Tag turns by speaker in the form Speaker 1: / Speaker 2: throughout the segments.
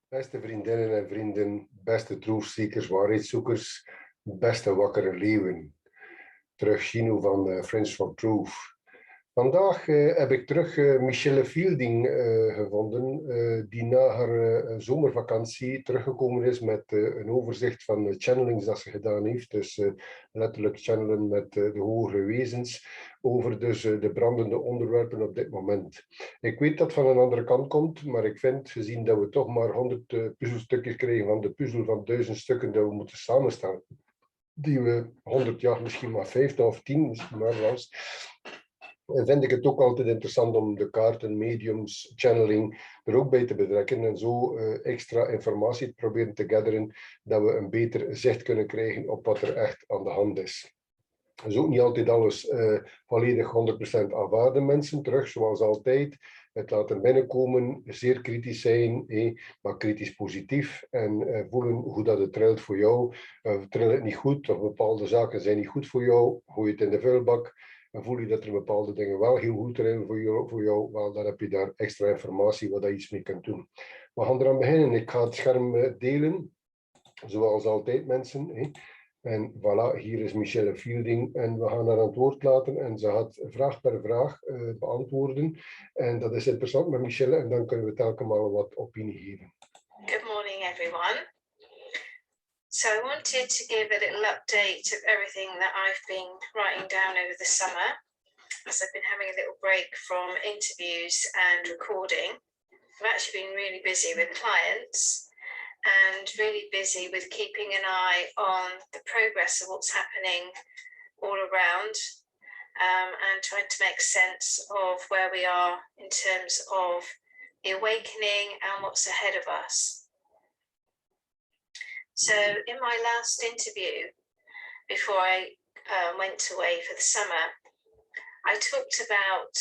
Speaker 1: Beste vriendinnen en vrienden, beste troostseekers, waarheidszoekers, beste wakkere leeuwen. Terug Chino van Friends for Truth. Vandaag heb ik terug Michelle Fielding gevonden, die na haar zomervakantie teruggekomen is met een overzicht van de channelings dat ze gedaan heeft. Dus letterlijk channelen met de hogere wezens over dus de brandende onderwerpen op dit moment. Ik weet dat het van een andere kant komt, maar ik vind, gezien dat we toch maar 100 puzzelstukjes krijgen van de puzzel van 1000 stukken dat we moeten samenstellen, die we 100 jaar, misschien maar 50 of 10, misschien maar was, vind ik het ook altijd interessant om de kaarten, mediums, channeling er ook bij te betrekken en zo extra informatie te proberen te gatheren, dat we een beter zicht kunnen krijgen op wat er echt aan de hand is. Dus ook niet altijd alles volledig 100% aanvaarden mensen terug, zoals altijd. Het laten binnenkomen, zeer kritisch zijn, maar kritisch positief en voelen hoe dat het trilt voor jou. Trilt het niet goed of bepaalde zaken zijn niet goed voor jou, gooi het in de vuilbak. En voel je dat er bepaalde dingen wel heel goed trillen voor jou, wel, dan heb je daar extra informatie waar je iets mee kunt doen. We gaan eraan beginnen. Ik ga het scherm delen, zoals altijd mensen. En voilà, hier is Michelle Fielding en we gaan haar aan het woord laten en ze gaat vraag per vraag beantwoorden. En dat is interessant met Michelle en dan kunnen we telkens maar wat opinie geven.
Speaker 2: Good morning everyone. So I wanted to give a little update of everything that I've been writing down over the summer, as I've been having a little break from interviews and recording. I've actually been really busy with clients and really busy with keeping an eye on the progress of what's happening all around and trying to make sense of where we are in terms of the awakening and what's ahead of us. So in my last interview, before I went away for the summer, I talked about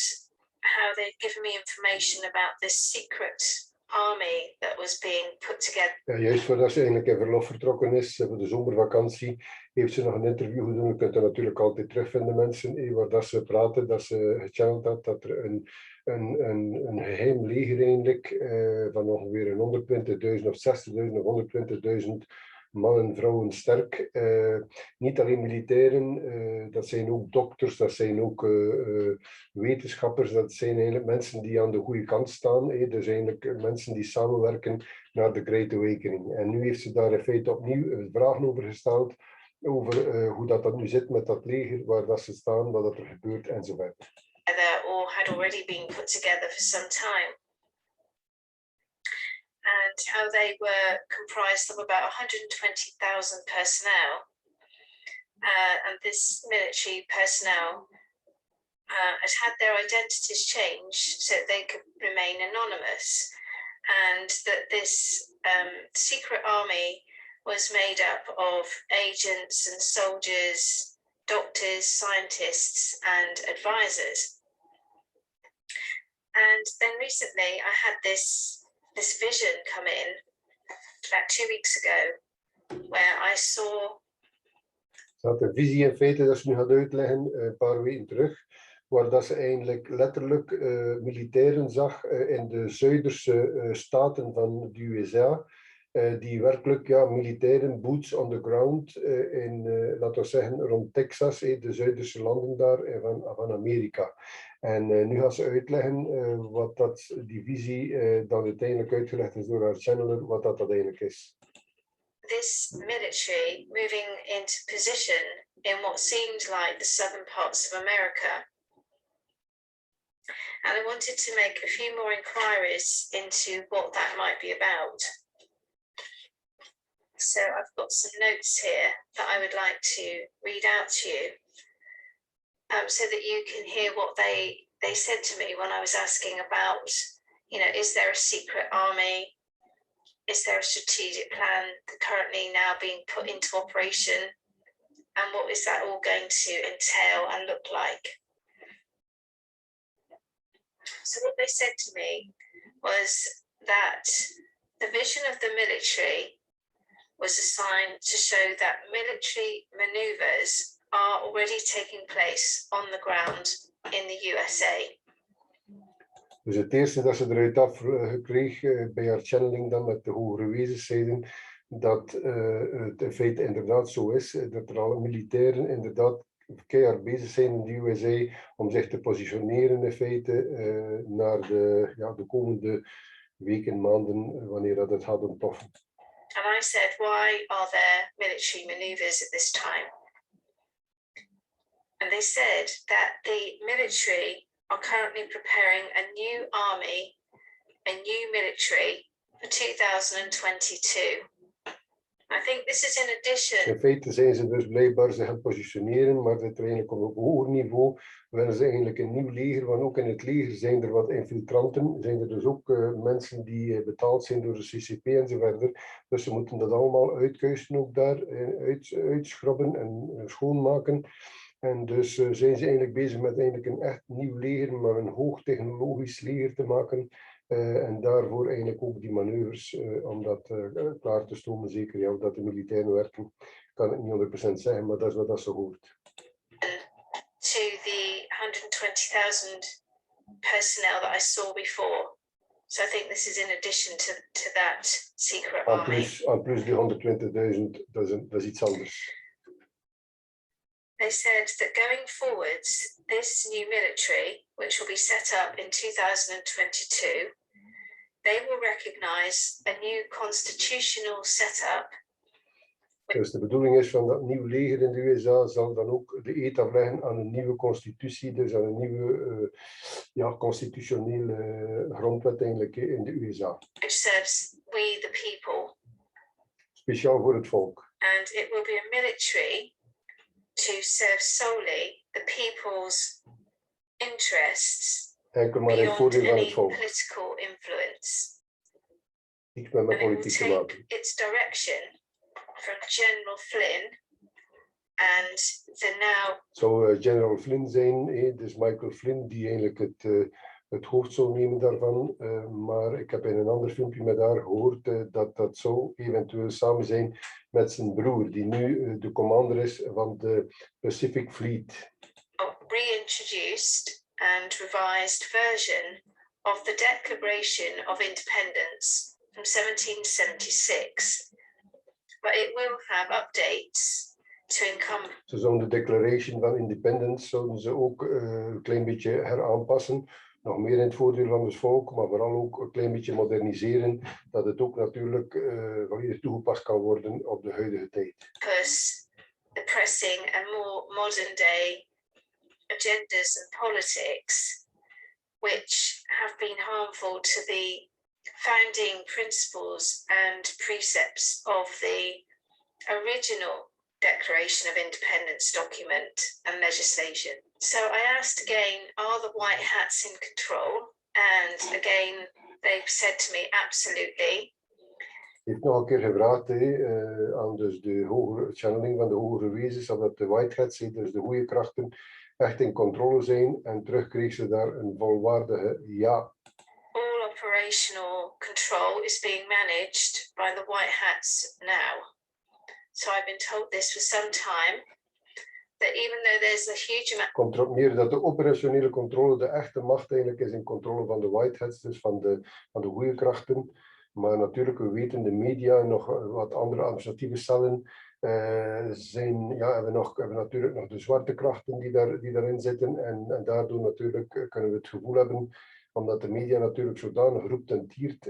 Speaker 2: how they'd given me information about this secret army that was being put together.
Speaker 1: Ja, juist voordat ze eigenlijk in verlof vertrokken is voor de zomervakantie, heeft ze nog een interview gedaan. Je kunt dat natuurlijk altijd terugvinden, mensen, waar dat ze praten, dat ze gechanneld had, dat er een geheim leger eigenlijk van ongeveer 120.000 of 60.000 of 120.000 mannen, vrouwen sterk. Niet alleen militairen, dat zijn ook dokters, dat zijn ook wetenschappers, dat zijn eigenlijk mensen die aan de goede kant staan. Dus eigenlijk mensen die samenwerken naar de Great Awakening. En nu heeft ze daar in feite opnieuw vragen over gesteld, over hoe dat nu zit met dat leger, waar dat ze staan, wat er gebeurt enzovoort.
Speaker 2: Or had already been put together for some time. And how they were comprised of about 120,000 personnel. And this military personnel had their identities changed so that they could remain anonymous. And that this secret army was made up of agents and soldiers, doctors, scientists, and advisors. And then recently I had this vision come in about 2 weeks ago, where I saw.
Speaker 1: Ze had een visie in feite dat ze nu gaat uitleggen, een paar weken terug, waar dat ze eigenlijk letterlijk militairen zag in de zuiderse staten van de USA, die werkelijk militairen, boots on the ground, laten we zeggen, rond Texas, de zuiderse landen daar van Amerika. En nu gaat ze uitleggen wat dat, die visie dan uiteindelijk uitgelegd is door haar channeler, wat dat eigenlijk is.
Speaker 2: This military moving into position in what seemed like the southern parts of America. And I wanted to make a few more inquiries into what that might be about. So I've got some notes here that I would like to read out to you, so that you can hear what they said to me when I was asking about, is there a secret army? Is there a strategic plan currently now being put into operation? And what is that all going to entail and look like? So what they said to me was that the vision of the military was assigned to show that military maneuvers are already taking place on the ground in the USA.
Speaker 1: Dus het eerste dat ze eruit af kreeg bij haar channeling dan met de hogere wezens zeiden dat het in feite inderdaad zo is, dat er alle militairen inderdaad keihard bezig zijn in de USA om zich te positioneren in feite naar de komende weken, maanden, wanneer dat het gaat ontploffen.
Speaker 2: And I said, why are there military maneuvers at this time? And they said that the military are currently preparing a new army, a new military for 2022. I think this is in addition.
Speaker 1: In feite zijn ze dus blijkbaar zich gaan positioneren, maar dat er eigenlijk op een hoger niveau willen ze eigenlijk een nieuw leger, want ook in het leger zijn er wat infiltranten, zijn er dus ook mensen die betaald zijn door de CCP en zo verder. Dus ze moeten dat allemaal uitkuisen ook daar, uitschrobben en schoonmaken. En dus zijn ze eigenlijk bezig met eigenlijk een echt nieuw leger, maar een hoogtechnologisch leger te maken. En daarvoor eigenlijk ook die manoeuvres om dat klaar te stomen. Zeker ja, dat de militairen werken, kan ik niet 100% zeggen, maar dat is wat dat ze hoort.
Speaker 2: To the 120,000 personnel that I saw before. So I think this is in addition to that secret army.
Speaker 1: Aan plus die 120.000, dat is iets anders.
Speaker 2: They said that going forwards, this new military, which will be set up in 2022, they will recognize a new constitutional setup.
Speaker 1: Dus de bedoeling is van dat nieuw leger in de USA zal dan ook de eed afleggen aan een nieuwe constitutie, dus aan een nieuwe constitutionele grondwet eigenlijk in de USA.
Speaker 2: Which serves we the people.
Speaker 1: Speciaal voor het volk.
Speaker 2: And it will be a military to serve solely the people's interests
Speaker 1: Enkel maar in het voordeel van het volk.
Speaker 2: Political influence.
Speaker 1: Niets met politiek te maken.
Speaker 2: Its direction from General Flynn and the now.
Speaker 1: Zou General Flynn zijn, dus Michael Flynn, die eigenlijk het hoofd zou nemen daarvan. Maar ik heb in een ander filmpje met haar gehoord dat dat zou eventueel samen zijn met zijn broer, die nu de commander is van de Pacific Fleet.
Speaker 2: Reintroduced and revised version of the Declaration of Independence from 1776. But it will have updates to encumber.
Speaker 1: Ze zouden de Declaration van Independence zouden ze ook een klein beetje heraanpassen. Nog meer in het voordeel van het volk, maar vooral ook een klein beetje moderniseren, dat het ook natuurlijk volledig toegepast kan worden op de huidige tijd.
Speaker 2: The pressing and more modern day agendas and politics, which have been harmful to the founding principles and precepts of the original Declaration of Independence document and legislation. So I asked again, are the white hats in control? And again, they've said to me, absolutely.
Speaker 1: Ik heb nog een keer gevraagd aan dus de hogere channeling van de hogere wezens, of de white hats, dus de goede krachten, echt in controle zijn. En terug kreeg ze daar een volwaardige ja.
Speaker 2: All operational control is being managed by the white hats now. So I've been told this for some time, that even though there's a huge amount.
Speaker 1: Komt erop neer dat de operationele controle, de echte macht eigenlijk is in controle van de white hats, dus van de goede krachten. Maar natuurlijk, we weten, de media en nog wat andere administratieve cellen hebben natuurlijk nog de zwarte krachten die daarin zitten. En daardoor natuurlijk kunnen we het gevoel hebben, omdat de media natuurlijk zodanig roept en tiert,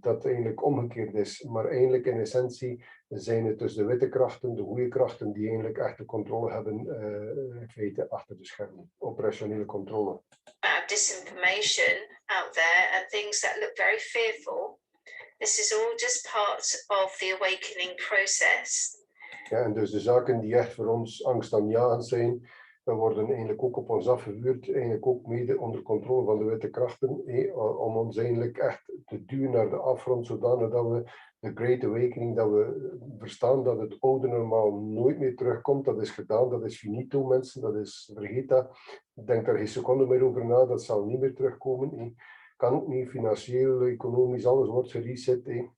Speaker 1: dat het eigenlijk omgekeerd is. Maar eigenlijk in essentie zijn het dus de witte krachten, de goede krachten, die eigenlijk echt de controle hebben, in feite achter de schermen. Operationele controle.
Speaker 2: Disinformation out there and things that look very fearful. This is all just part of the awakening process.
Speaker 1: Ja, en dus de zaken die echt voor ons angstaanjagend zijn, worden eigenlijk ook op ons afgevuurd, eigenlijk ook mede onder controle van de witte krachten, om ons eigenlijk echt te duwen naar de afgrond, zodanig dat we de Great Awakening, dat we verstaan dat het oude normaal nooit meer terugkomt. Dat is gedaan, dat is finito, mensen, dat is, vergeet dat. Denk daar geen seconde meer over na, dat zal niet meer terugkomen. Kan ook niet, financieel, economisch, alles wordt gereset.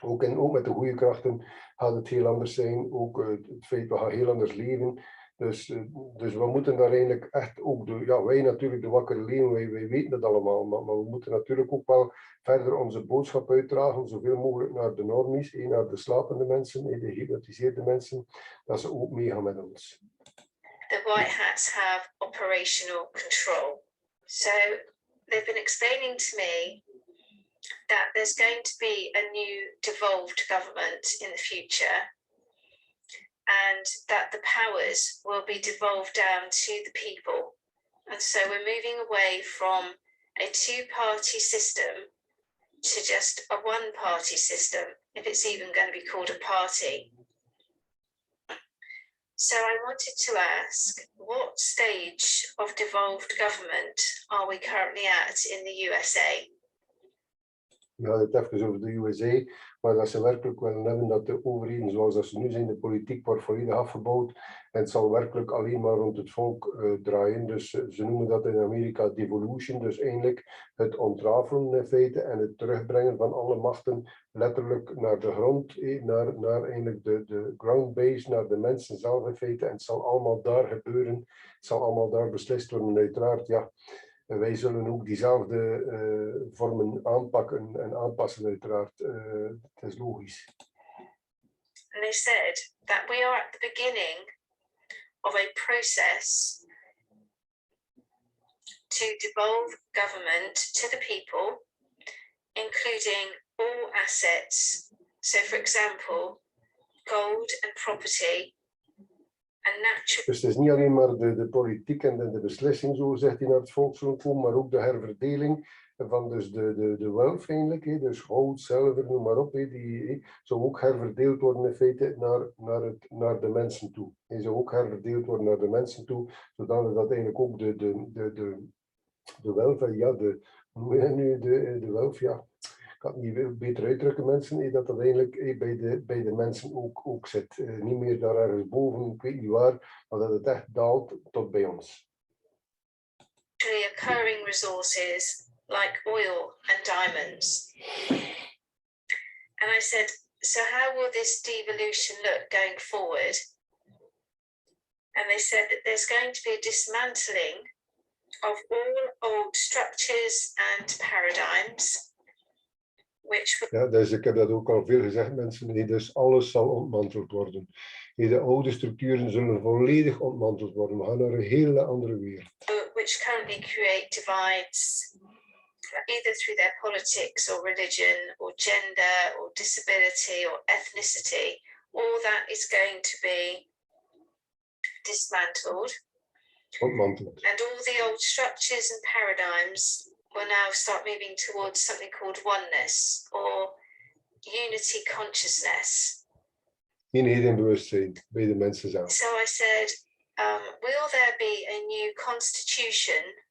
Speaker 1: Ook met de goede krachten gaat het heel anders zijn. Ook het feit, we gaan heel anders leven. Dus we moeten daar eigenlijk echt ook, wij natuurlijk de wakkere leeuwen, wij weten het allemaal, maar we moeten natuurlijk ook wel verder onze boodschap uitdragen, zoveel mogelijk naar de normies, naar de slapende mensen, de gehypnotiseerde mensen, dat ze ook meegaan met ons.
Speaker 2: The white hats have operational control. So they've been explaining to me that there's going to be a new devolved government in the future, and that the powers will be devolved down to the people. And so we're moving away from a two-party system to just a one-party system, if it's even going to be called a party. So I wanted to ask, what stage of devolved government are we currently at in the USA?
Speaker 1: We hadden het even over de USA, maar dat ze werkelijk willen hebben dat de overheden zoals dat ze nu zijn, de politiek wordt volledig afgebouwd en het zal werkelijk alleen maar rond het volk draaien. Dus ze noemen dat in Amerika devolution, dus eigenlijk het ontrafelen in feite en het terugbrengen van alle machten letterlijk naar de grond, naar eigenlijk de ground base, naar de mensen zelf in feite. En het zal allemaal daar gebeuren, het zal allemaal daar beslist worden, uiteraard, ja. Wij zullen ook diezelfde vormen aanpakken en aanpassen, uiteraard. Het is logisch.
Speaker 2: And they said that we are at the beginning of a process to devolve government to the people, including all assets. So, for example, gold and property.
Speaker 1: Dus het is niet alleen maar de politiek en de beslissing, zo zegt hij, naar het volk zullen komen, maar ook de herverdeling van dus de wealth eigenlijk, dus goud, zilver, noem maar op, die zou ook herverdeeld worden in feite naar de mensen toe. Die zou ook herverdeeld worden naar de mensen toe, zodat dat eigenlijk ook de wealth, ja, de wealth, ja. Ik kan het niet beter uitdrukken, mensen, dat eigenlijk bij de mensen ook zit. Niet meer daar ergens boven, ik weet niet waar, maar dat het echt daalt tot bij ons.
Speaker 2: The occurring resources like oil and diamonds. And I said, so how will this devolution look going forward? And they said that there's going to be a dismantling of all old structures and paradigms.
Speaker 1: Ja, dus ik heb dat ook al veel gezegd, mensen. Dus alles zal ontmanteld worden. De oude structuren zullen volledig ontmanteld worden. We gaan naar een hele andere wereld.
Speaker 2: Which currently create divides, either through their politics or religion or gender or disability or ethnicity. All that is going to be dismantled.
Speaker 1: Ontmanteld.
Speaker 2: And all the old structures and paradigms will now start moving towards something called oneness or unity consciousness.
Speaker 1: Eenheid en bewustzijn bij de mensen zelf.
Speaker 2: So I said, will there be a new constitution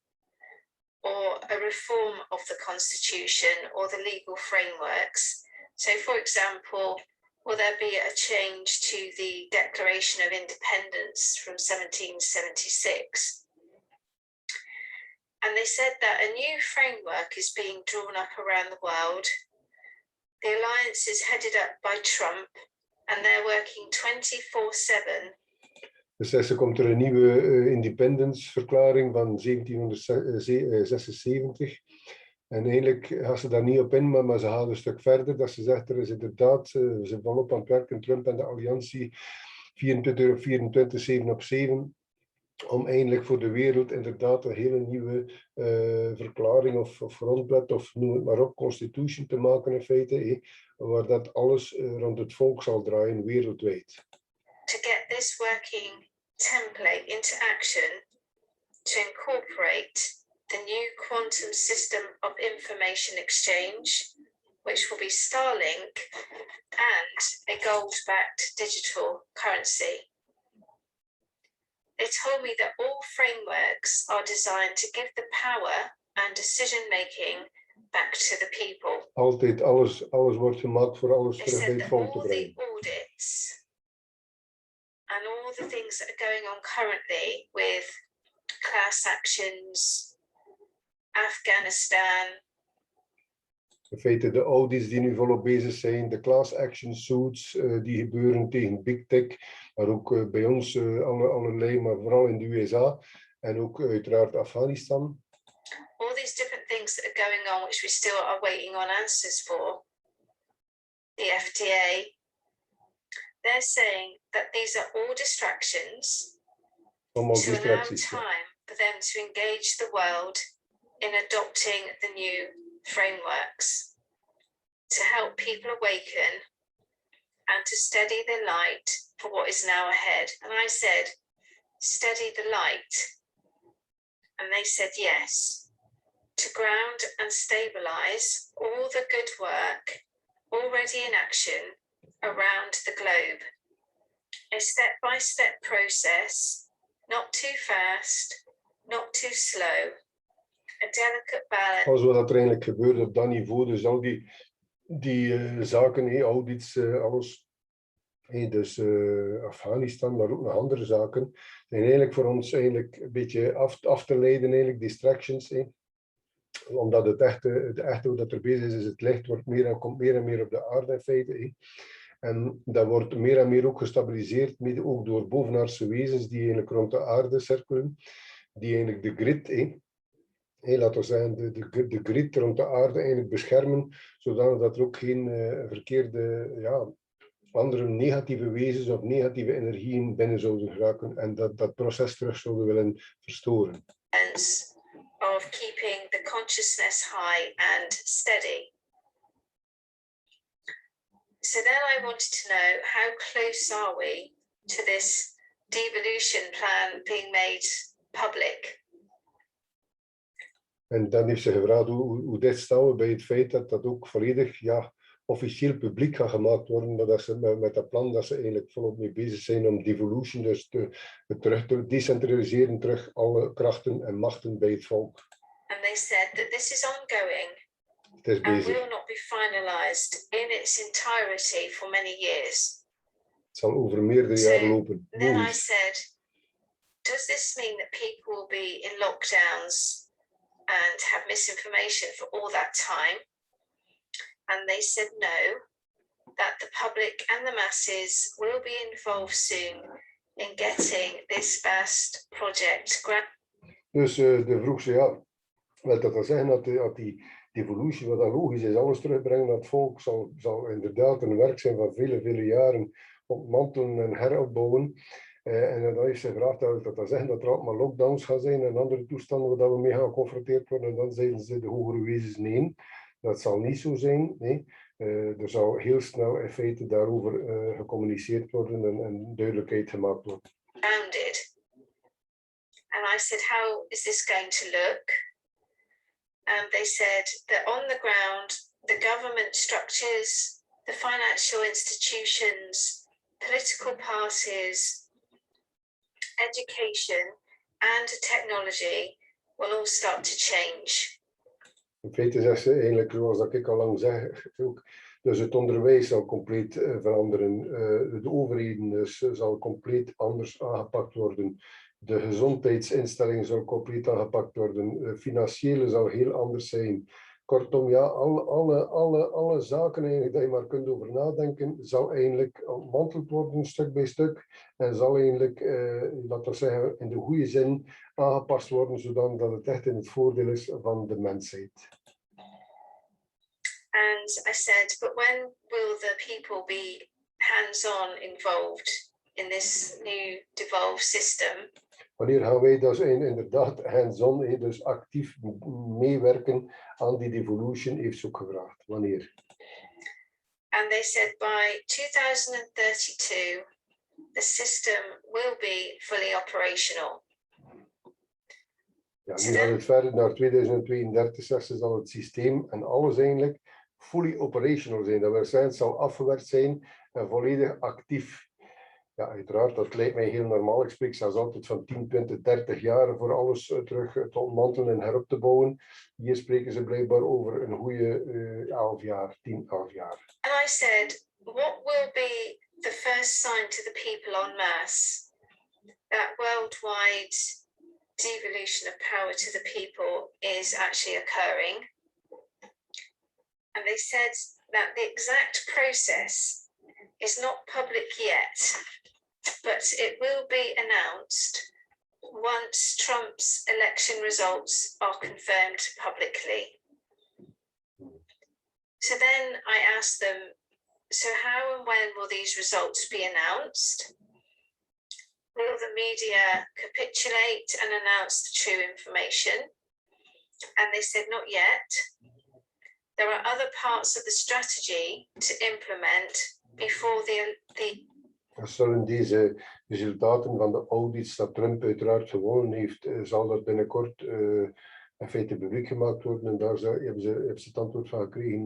Speaker 2: or a reform of the constitution or the legal frameworks? So for example, will there be a change to the Declaration of Independence from 1776? And they said that a new framework is being drawn up around the world. The alliance is headed up by Trump and they're working 24/7.
Speaker 1: Dus er komt er een nieuwe independence-verklaring van 1776. En eigenlijk gaan ze daar niet op in, maar ze gaan een stuk verder. Dat ze zegt, er is inderdaad, ze zijn volop aan het werken, Trump en de alliantie, 24/24, 7/7. Om eindelijk voor de wereld inderdaad een hele nieuwe verklaring of grondwet of noem het maar op, constitution te maken in feite, waar dat alles rond het volk zal draaien wereldwijd.
Speaker 2: To get this working template into action, to incorporate the new quantum system of information exchange, which will be Starlink, and a gold-backed digital currency. They told me that all frameworks are designed to give the power and decision-making back to the people.
Speaker 1: Altijd alles wordt gemaakt voor alles terug bij het volk te brengen.
Speaker 2: All the audits and all the things that are going on currently with class actions, Afghanistan,
Speaker 1: In feite de Audi's die nu volop bezig zijn, de class action suits die gebeuren tegen Big Tech, maar ook bij ons allerlei, maar vooral in de USA en ook uiteraard Afghanistan.
Speaker 2: All these different things that are going on which we still are waiting on answers for. The FDA, they're saying that these are all distractions
Speaker 1: Allemaal
Speaker 2: to allow
Speaker 1: distracties.
Speaker 2: time for them to engage the world in adopting the new frameworks to help people awaken and to steady the light for what is now ahead. And I said, steady the light. And they said yes. To ground and stabilize all the good work already in action around the globe. A step-by-step process, not too fast, not too slow. A delicate balance.
Speaker 1: Als wat er eigenlijk gebeurt op dat niveau, dus al die zaken, audits, alles. Dus Afghanistan, maar ook nog andere zaken, zijn eigenlijk voor ons eigenlijk een beetje af te leiden, eigenlijk distractions. Omdat het echte wat er bezig is het licht wordt komt meer en meer op de aarde in feite. En dat wordt meer en meer ook gestabiliseerd, mede ook door bovenaardse wezens die eigenlijk rond de aarde cirkelen, die eigenlijk de grid, laten we zeggen, de grid rond de aarde eigenlijk beschermen, zodat er ook geen verkeerde, andere negatieve wezens of negatieve energieën binnen zouden geraken en dat proces terug zouden willen verstoren.
Speaker 2: Of keeping the consciousness high and steady. So then I wanted to know, how close are we to this devolution plan being made public?
Speaker 1: En dan heeft ze gevraagd hoe dit staan we bij het feit dat dat ook volledig officieel publiek gaat gemaakt worden, maar dat ze met dat plan dat ze eigenlijk volop mee bezig zijn om devolution, dus terug te decentraliseren, terug alle krachten en machten bij het volk.
Speaker 2: And they said that this is ongoing
Speaker 1: Het is
Speaker 2: and
Speaker 1: bezig.
Speaker 2: will not be finalized in its entirety for many years.
Speaker 1: Het zal over meerdere jaren lopen.
Speaker 2: Then I said, does this mean that people will be in lockdowns and have misinformation for all that time? And they said no, that the public and the masses will be involved soon in getting this vast project.
Speaker 1: Dus de vroeg ze, wil dat zeggen dat die devolution, wat dan logisch is, alles terugbrengen naar het volk, zal inderdaad een werk zijn van vele jaren ontmantelen en heropbouwen. En dan heeft ze gevraagd dat zeggen dat er allemaal lockdowns gaan zijn en andere toestanden waar we mee gaan geconfronteerd worden. En dan zeiden ze de hogere wezens nee. Dat zal niet zo zijn. Nee. Er zal heel snel in feite daarover gecommuniceerd worden en duidelijkheid gemaakt worden.
Speaker 2: And I said, how is this going to look? And they said that on the ground, the government structures, the financial institutions, political parties, education and technology will all start to change.
Speaker 1: In feite zegt ze eigenlijk, zoals dat ik al lang zeg, ook, dus het onderwijs zal compleet veranderen. De overheden dus zal compleet anders aangepakt worden. De gezondheidsinstellingen zal compleet aangepakt worden. Financiële zal heel anders zijn. Kortom, alle zaken eigenlijk dat je maar kunt over nadenken, zal eigenlijk ontmanteld worden stuk bij stuk. En zal eigenlijk, laten we zeggen, in de goede zin aangepast worden, zodat het echt in het voordeel is van de mensheid.
Speaker 2: And I said, but when will the people be hands-on involved in this new devolved system?
Speaker 1: Wanneer gaan wij dus inderdaad hands-on, dus actief meewerken aan die devolution, heeft ze ook gevraagd. Wanneer?
Speaker 2: And they said by 2032, the system will be fully operational.
Speaker 1: Ja, nu gaat het verder naar 2032, zegt ze, zal het systeem en alles eigenlijk fully operational zijn. Dat wil zeggen, het zal afgewerkt zijn en volledig actief. Ja, uiteraard, dat lijkt mij heel normaal. Ik spreek zelfs altijd van 10, 20, 30 jaar voor alles terug te ontmantelen en herop te bouwen. Hier spreken ze blijkbaar over een goede 11 jaar, 10, 11 jaar.
Speaker 2: And I said, what will be the first sign to the people en masse that worldwide devolution of power to the people is actually occurring? And they said that the exact process is not public yet, but it will be announced once Trump's election results are confirmed publicly. So then I asked them, so how and when will these results be announced? Will the media capitulate and announce the true information? And they said, not yet. There are other parts of the strategy to implement before the
Speaker 1: Zullen deze resultaten van de audits dat Trump uiteraard gewonnen heeft, zal dat binnenkort in feite publiek gemaakt worden. En daar hebben ze het antwoord van gekregen,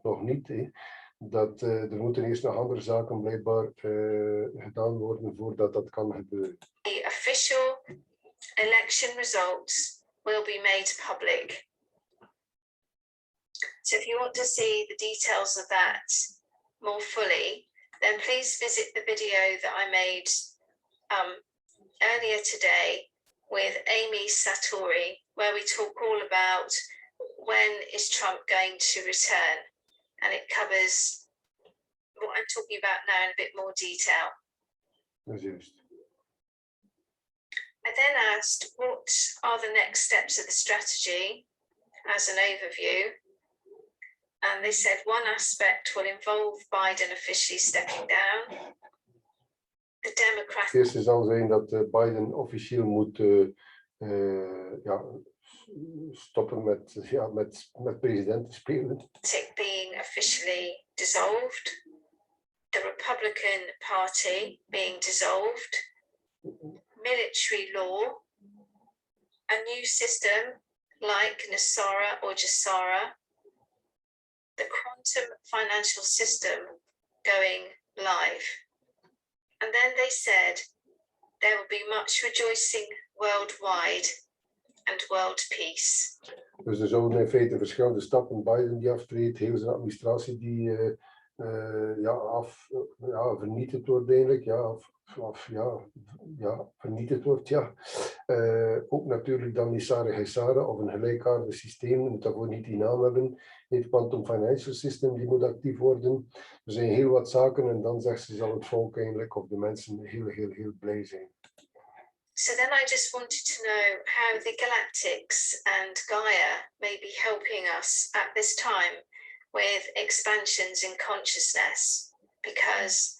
Speaker 1: nog niet. Dat er moeten eerst nog andere zaken blijkbaar gedaan worden voordat dat kan gebeuren.
Speaker 2: The official election results will be made public. So if you want to see the details of that more fully, then please visit the video that I made earlier today with Amy Satori, where we talk all about when is Trump going to return, and it covers what I'm talking about now in a bit more detail.
Speaker 1: Dat is juist.
Speaker 2: I then asked, what are the next steps of the strategy as an overview? And they said one aspect will involve Biden officially stepping down. The Democratic.
Speaker 1: Het eerste zal zijn dat Biden officieel moet stoppen met president te spelen.
Speaker 2: Being officially dissolved. The Republican Party being dissolved. Military law. A new system like Nasara or Jasara. The quantum financial system going live. And then they said there will be much rejoicing worldwide and world peace.
Speaker 1: Dus er zouden in feite verschillende stappen. Biden die aftreedt, heel zijn administratie die vernietigd wordt eigenlijk. Vernietigd wordt, ja. Ook natuurlijk dan die Sara of een gelijkaardig systeem, je moet daarvoor niet die naam hebben. Het quantum financial system, die moet actief worden. Er zijn heel wat zaken en dan zegt ze, zal het volk eigenlijk of de mensen heel blij zijn.
Speaker 2: So then I just wanted to know how the galactics and Gaia may be helping us at this time with expansions in consciousness, because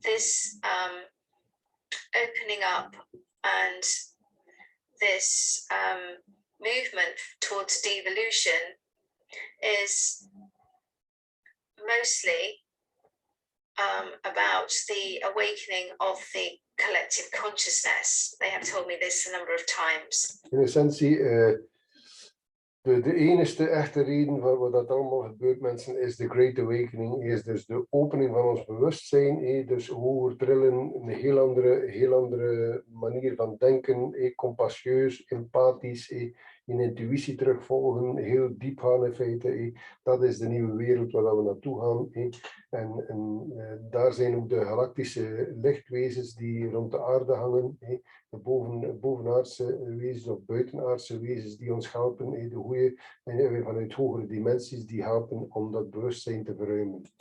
Speaker 2: this opening up and this movement towards devolution is mostly about the awakening of the collective consciousness. They have told me this a number of times.
Speaker 1: In essentie, de enige echte reden waarom dat allemaal gebeurt, mensen, is de Great Awakening, is dus de opening van ons bewustzijn, dus hoger trillen, een heel andere manier van denken, compassieus, empathisch, in intuïtie terugvolgen, heel diep gaan in feite. Dat is de nieuwe wereld waar we naartoe gaan. En daar zijn ook de galactische lichtwezens die rond de aarde hangen. De bovenaardse wezens of buitenaardse wezens die ons helpen. De goede en vanuit hogere dimensies die helpen om dat bewustzijn te verruimen.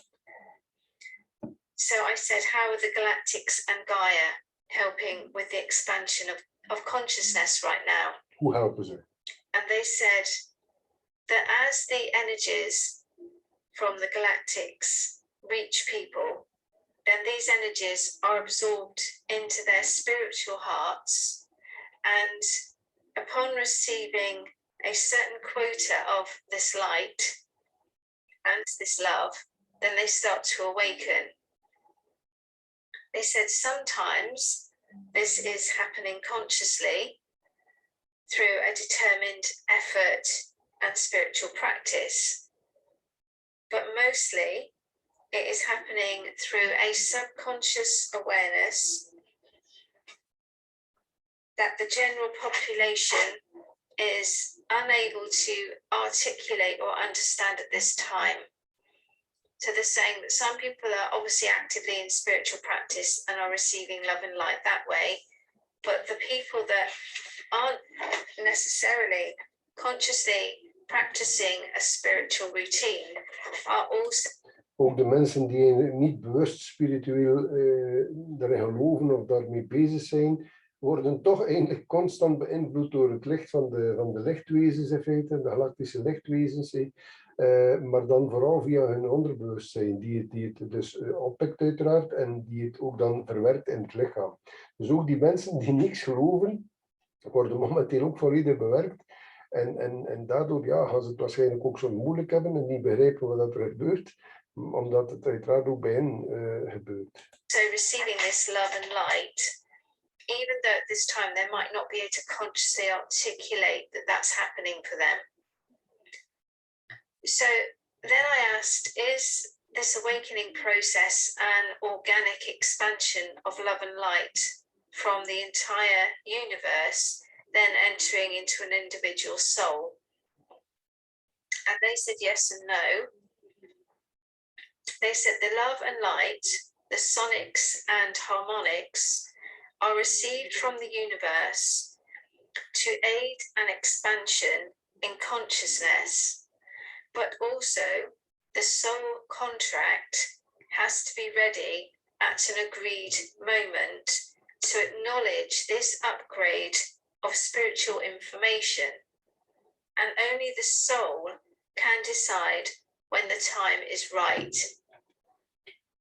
Speaker 2: So I said, how are the galactics and Gaia helping with the expansion of consciousness right now?
Speaker 1: Hoe helpen ze?
Speaker 2: And they said that as the energies from the galactics reach people, then these energies are absorbed into their spiritual hearts, and upon receiving a certain quota of this light and this love, then they start to awaken. They said sometimes this is happening consciously through a determined effort and spiritual practice, but mostly it is happening through a subconscious awareness that the general population is unable to articulate or understand at this time. So they're saying that some people are obviously actively in spiritual practice and are receiving love and light that way, but the people that aren't necessarily consciously practicing a spiritual routine are also
Speaker 1: Ook de mensen die niet bewust spiritueel erin geloven of daarmee bezig zijn, worden toch eigenlijk constant beïnvloed door het licht van de lichtwezens in feite, de galactische lichtwezens. Maar dan vooral via hun onderbewustzijn, die het dus oppikt uiteraard en die het ook dan verwerkt in het lichaam. Dus ook die mensen die niks geloven, worden momenteel ook volledig bewerkt. En daardoor gaan ze het waarschijnlijk ook zo moeilijk hebben en niet begrijpen wat er gebeurt, omdat het uiteraard ook bij hen gebeurt.
Speaker 2: So receiving this love and light, even though at this time they might not be able to consciously articulate that that's happening for them. So then I asked, is this awakening process an organic expansion of love and light from the entire universe, then entering into an individual soul? And they said yes and no. They said the love and light, the sonics and harmonics, are received from the universe to aid an expansion in consciousness, but also the soul contract has to be ready at an agreed moment to acknowledge this upgrade of spiritual information, and only the soul can decide when the time is right.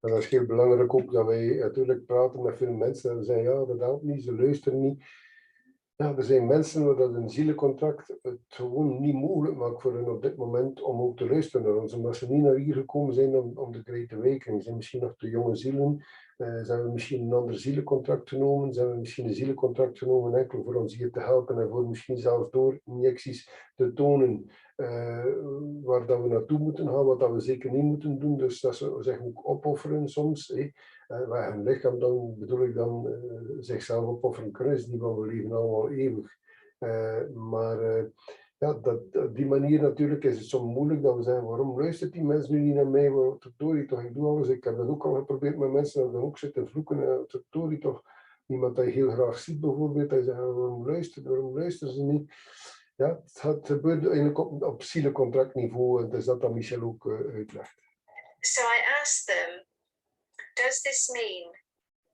Speaker 1: En dat is heel belangrijk ook dat wij natuurlijk praten met veel mensen en we zeggen ja, dat helpt niet, ze luisteren niet. Ja, er zijn mensen waar dat een zielencontract het gewoon niet mogelijk maakt voor hen op dit moment om ook te luisteren naar ons, omdat ze niet naar hier gekomen zijn om de Great Awakening. Ze zijn misschien nog te jonge zielen, ze hebben misschien een ander zielencontract genomen, ze hebben misschien een zielencontract genomen enkel voor ons hier te helpen en voor misschien zelfs door injecties te tonen waar dat we naartoe moeten gaan, wat dat we zeker niet moeten doen. Dus dat ze zich ook opofferen soms. Waar hun lichaam dan, bedoel ik dan, zichzelf opofferen kunnen, is niet van we leven allemaal eeuwig. Op die manier natuurlijk is het zo moeilijk dat we zeggen, waarom luistert die mensen nu niet naar mij? Verdorie toch, ik doe alles. Ik heb dat ook al geprobeerd met mensen dat dan ook zitten vloeken. Verdorie toch, iemand dat je heel graag ziet bijvoorbeeld, dat je zegt, waarom luisteren ze niet? Ja, het gebeurt eigenlijk op zielencontractniveau, dus dat Michel ook uitlegt.
Speaker 2: So I asked them, does this mean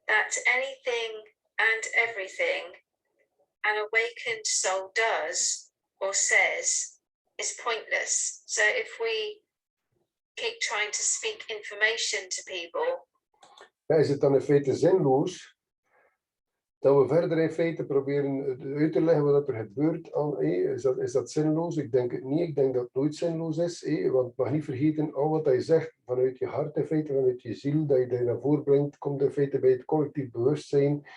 Speaker 2: that anything and everything an awakened soul does or says is pointless? So if we keep trying to speak information to people,
Speaker 1: is het dan in feite zinloos dat we verder in feite proberen uit te leggen wat er gebeurt? Is dat zinloos? Ik denk het niet. Ik denk dat het nooit zinloos is. Want mag niet vergeten, al wat je zegt vanuit je hart in feite, vanuit je ziel, dat je naar voren brengt, komt in feite bij het collectief bewustzijn.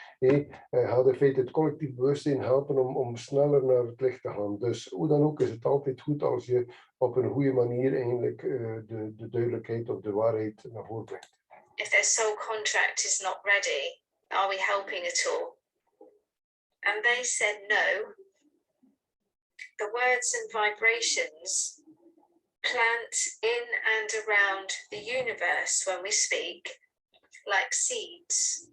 Speaker 1: Gaat in feite het collectief bewustzijn helpen om sneller naar het licht te gaan. Dus hoe dan ook is het altijd goed als je op een goede manier eigenlijk de duidelijkheid of de waarheid naar voren brengt.
Speaker 2: If their soul contract is not ready, are we helping at all? And they said no. The words and vibrations plant in and around the universe when we speak, like seeds.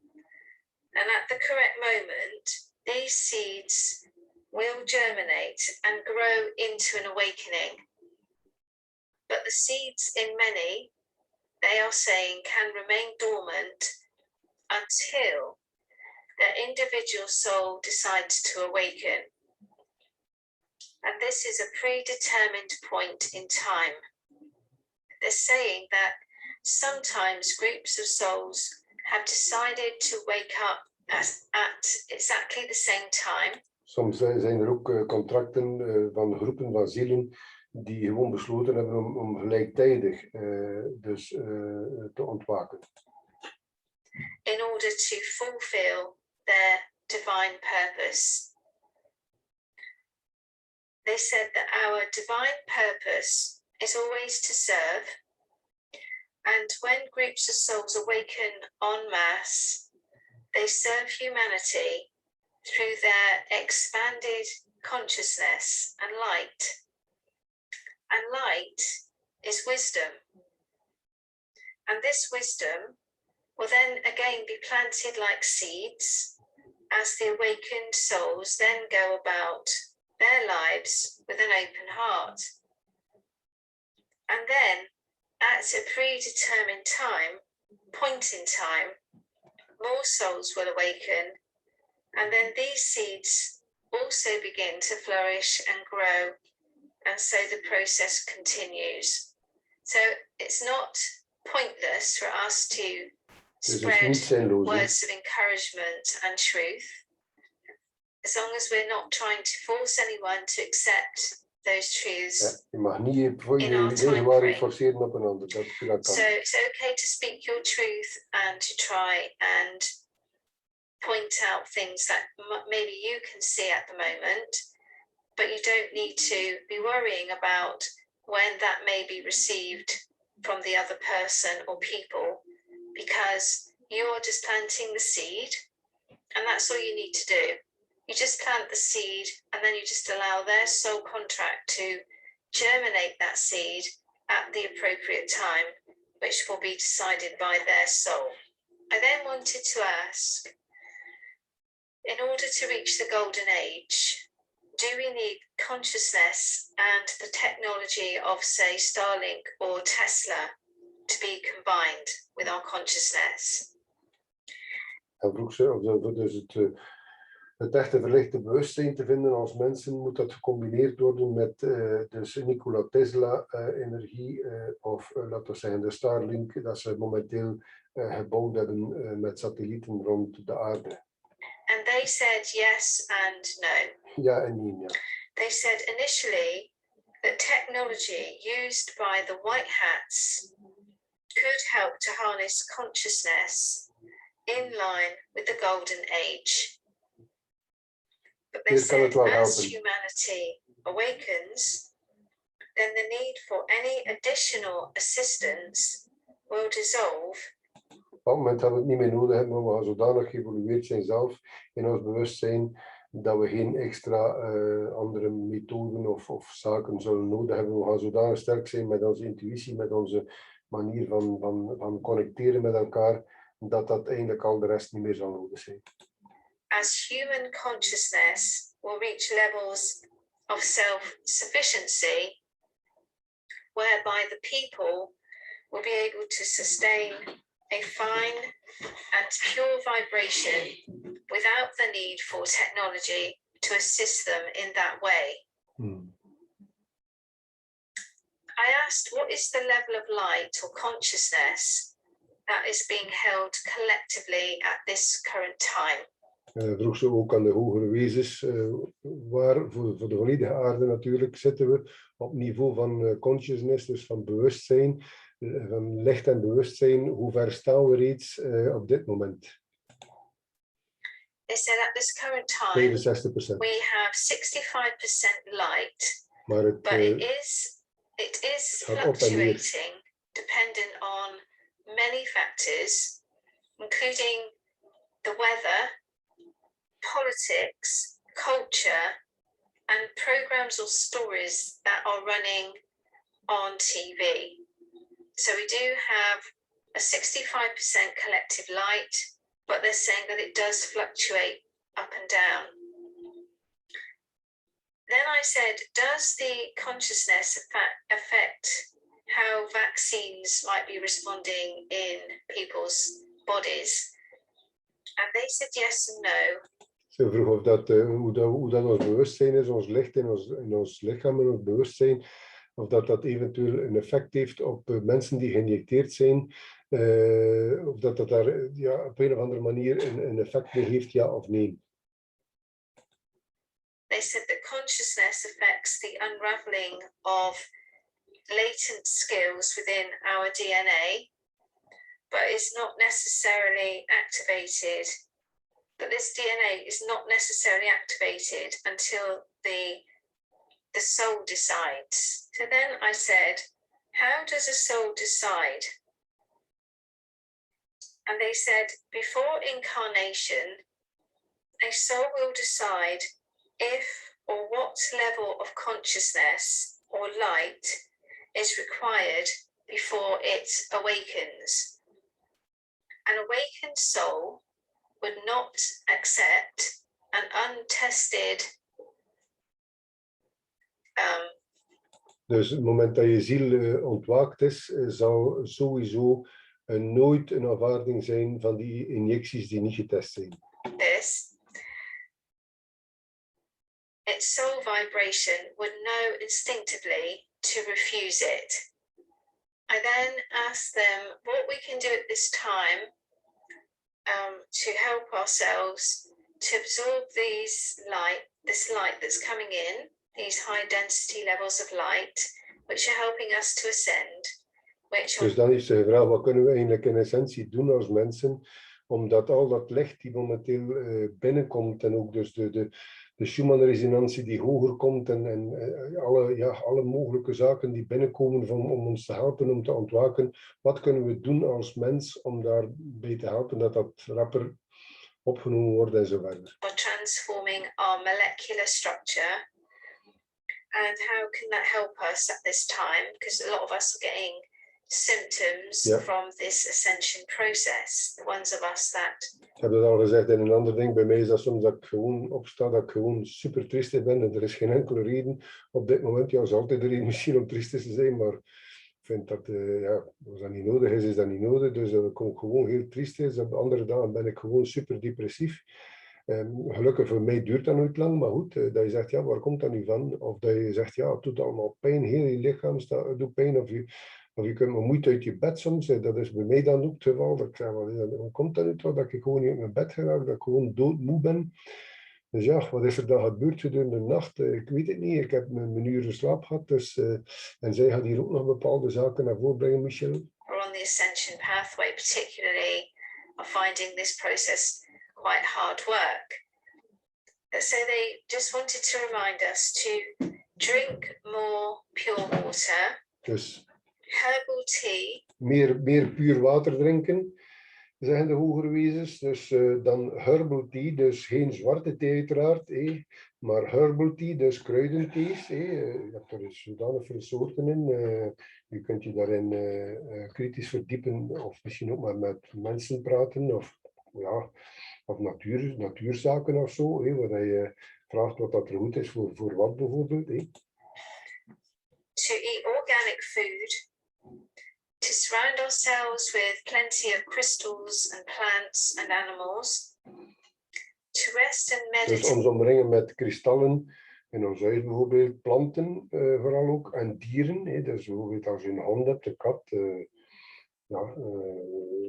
Speaker 2: And at the correct moment, these seeds will germinate and grow into an awakening. But the seeds in many, they are saying, can remain dormant until the individual soul decides to awaken. And this is a predetermined point in time. They're saying that sometimes groups of souls have decided to wake up at exactly the same time.
Speaker 1: Soms zijn er ook contracten van groepen van zielen die gewoon besloten hebben om gelijktijdig te ontwaken.
Speaker 2: In order to fulfill their divine purpose. They said that our divine purpose is always to serve, and when groups of souls awaken en masse, they serve humanity through their expanded consciousness and light. And light is wisdom. And this wisdom will then again be planted like seeds as the awakened souls then go about their lives with an open heart. And then at a predetermined point in time, more souls will awaken, and then these seeds also begin to flourish and grow, and so the process continues. So it's not pointless for us to spread words of encouragement and truth, as long as we're not trying to force anyone to accept those truths.
Speaker 1: Je mag niet voor je eigen waarheid forceren op een ander. Dat kan.
Speaker 2: So it's okay to speak your truth and to try and point out things that maybe you can see at the moment, but you don't need to be worrying about when that may be received from the other person or people, because you are just planting the seed, and that's all you need to do. You just plant the seed, and then you just allow their soul contract to germinate that seed at the appropriate time, which will be decided by their soul. I then wanted to ask, in order to reach the golden age, do we need consciousness and the technology of, say, Starlink or Tesla to be combined with our consciousness?
Speaker 1: Hij vroeg ze of dus het echte verlichte bewustzijn te vinden als mensen, moet dat gecombineerd worden met dus Nikola Tesla energie of laten we zeggen de Starlink dat ze momenteel gebouwd hebben met satellieten rond de aarde.
Speaker 2: And they said yes and no.
Speaker 1: Ja en nee, ja.
Speaker 2: They said initially that technology used by the white hats could help to harness consciousness in line with the golden age. But they said as humanity awakens, then the need for any additional assistance will dissolve.
Speaker 1: Op dat moment dat we het niet meer nodig hebben, maar we gaan zodanig geëvolueerd zijn zelf in ons bewustzijn dat we geen extra andere methoden of zaken zullen nodig hebben. We gaan zodanig sterk zijn met onze intuïtie, met onze manier van connecteren met elkaar, dat eigenlijk al de rest niet meer zal nodig zijn.
Speaker 2: As human consciousness will reach levels of self-sufficiency, whereby the people will be able to sustain a fine and pure vibration without the need for technology to assist them in that way. I asked, what is the level of light or consciousness that is being held collectively at this current time?
Speaker 1: Vroeg ze ook aan de hogere wezens, waar voor de volledige aarde natuurlijk zitten we op niveau van consciousness, dus van bewustzijn, van licht en bewustzijn. Hoe ver staan we reeds op dit moment?
Speaker 2: They said at this current time
Speaker 1: 65%.
Speaker 2: we have 65% light,
Speaker 1: maar
Speaker 2: but it is fluctuating dependent on many factors, including the weather, politics, culture, and programs or stories that are running on TV. So we do have a 65% collective light, but they're saying that it does fluctuate up and down. Then I said, does the consciousness affect how vaccines might be responding in people's bodies? And they said yes and no.
Speaker 1: Ze vroeg of dat, hoe dat ons bewustzijn is, ons licht in ons lichaam en ons bewustzijn, of dat eventueel een effect heeft op mensen die geïnjecteerd zijn, of dat daar op een of andere manier een effect mee heeft, ja of nee.
Speaker 2: They said that consciousness affects the unraveling of latent skills within our DNA, but is not necessarily activated. But this DNA is not necessarily activated until the soul decides. So then I said, how does a soul decide? And they said, before incarnation, a soul will decide if or what level of consciousness or light is required before it awakens. An awakened soul would not accept an untested
Speaker 1: Dus het moment dat je ziel ontwaakt is, zal sowieso nooit een aanvaarding zijn van die injecties die niet getest zijn.
Speaker 2: This, its soul vibration would know instinctively to refuse it. I then asked them what we can do at this time to help ourselves to absorb this light that's coming in, these high density levels of light, which are helping us to ascend.
Speaker 1: Dus dan is de vraag, wat kunnen we eigenlijk in essentie doen als mensen, omdat al dat licht die momenteel binnenkomt en ook dus de Schumann-resonantie die hoger komt en alle mogelijke zaken die binnenkomen om ons te helpen om te ontwaken, wat kunnen we doen als mens om daarbij te helpen dat dat rapper opgenomen wordt en zo verder.
Speaker 2: For transforming our molecular structure, and how can that help us at this time? Because a lot of us are getting symptoms from this ascension process. The ones of us that...
Speaker 1: Ik heb het al gezegd in een ander ding. Bij mij is dat soms dat ik gewoon opsta, dat ik gewoon super triestig ben. En er is geen enkele reden op dit moment. Ja, er is altijd een reden misschien om triestig te zijn, maar ik vind dat, als dat niet nodig is, is dat niet nodig. Dus dan kom ik gewoon heel triestig. Op andere dagen ben ik gewoon super depressief. Gelukkig voor mij duurt dat nooit lang, maar goed, dat je zegt, ja, waar komt dat nu van? Of dat je zegt, ja, het doet allemaal pijn, heel je lichaam doet pijn, of je kunt maar moeite uit je bed soms. Dat is bij mij dan ook het geval. Dat ik zeg, hoe komt dat nu toch? Dat ik gewoon niet uit mijn bed geraak, dat ik gewoon doodmoe ben. Dus ja, wat is er dan gebeurd gedurende de nacht? Ik weet het niet. Ik heb mijn uren slaap gehad. Dus, en zij gaat hier ook nog bepaalde zaken naar voren brengen, Michel.
Speaker 2: Or on the ascension pathway, particularly, are finding this process quite hard work. So they just wanted to remind us to drink more pure water.
Speaker 1: Dus
Speaker 2: herbal tea.
Speaker 1: Meer puur water drinken, zeggen de hogere wezens. Dus dan herbal tea, dus geen zwarte thee uiteraard, maar herbal tea, dus kruidenthees. Je hebt er zodanig veel soorten in. Je kunt je daarin kritisch verdiepen of misschien ook maar met mensen praten of natuurzaken of zo. Waar je vraagt wat dat er goed is voor wat bijvoorbeeld.
Speaker 2: To eat organic food. To surround ourselves with plenty of crystals and plants and animals. To rest and meditate.
Speaker 1: Dus ons omringen met kristallen in ons huis bijvoorbeeld, planten vooral ook, en dieren. Dus bijvoorbeeld als je een hond hebt, een kat.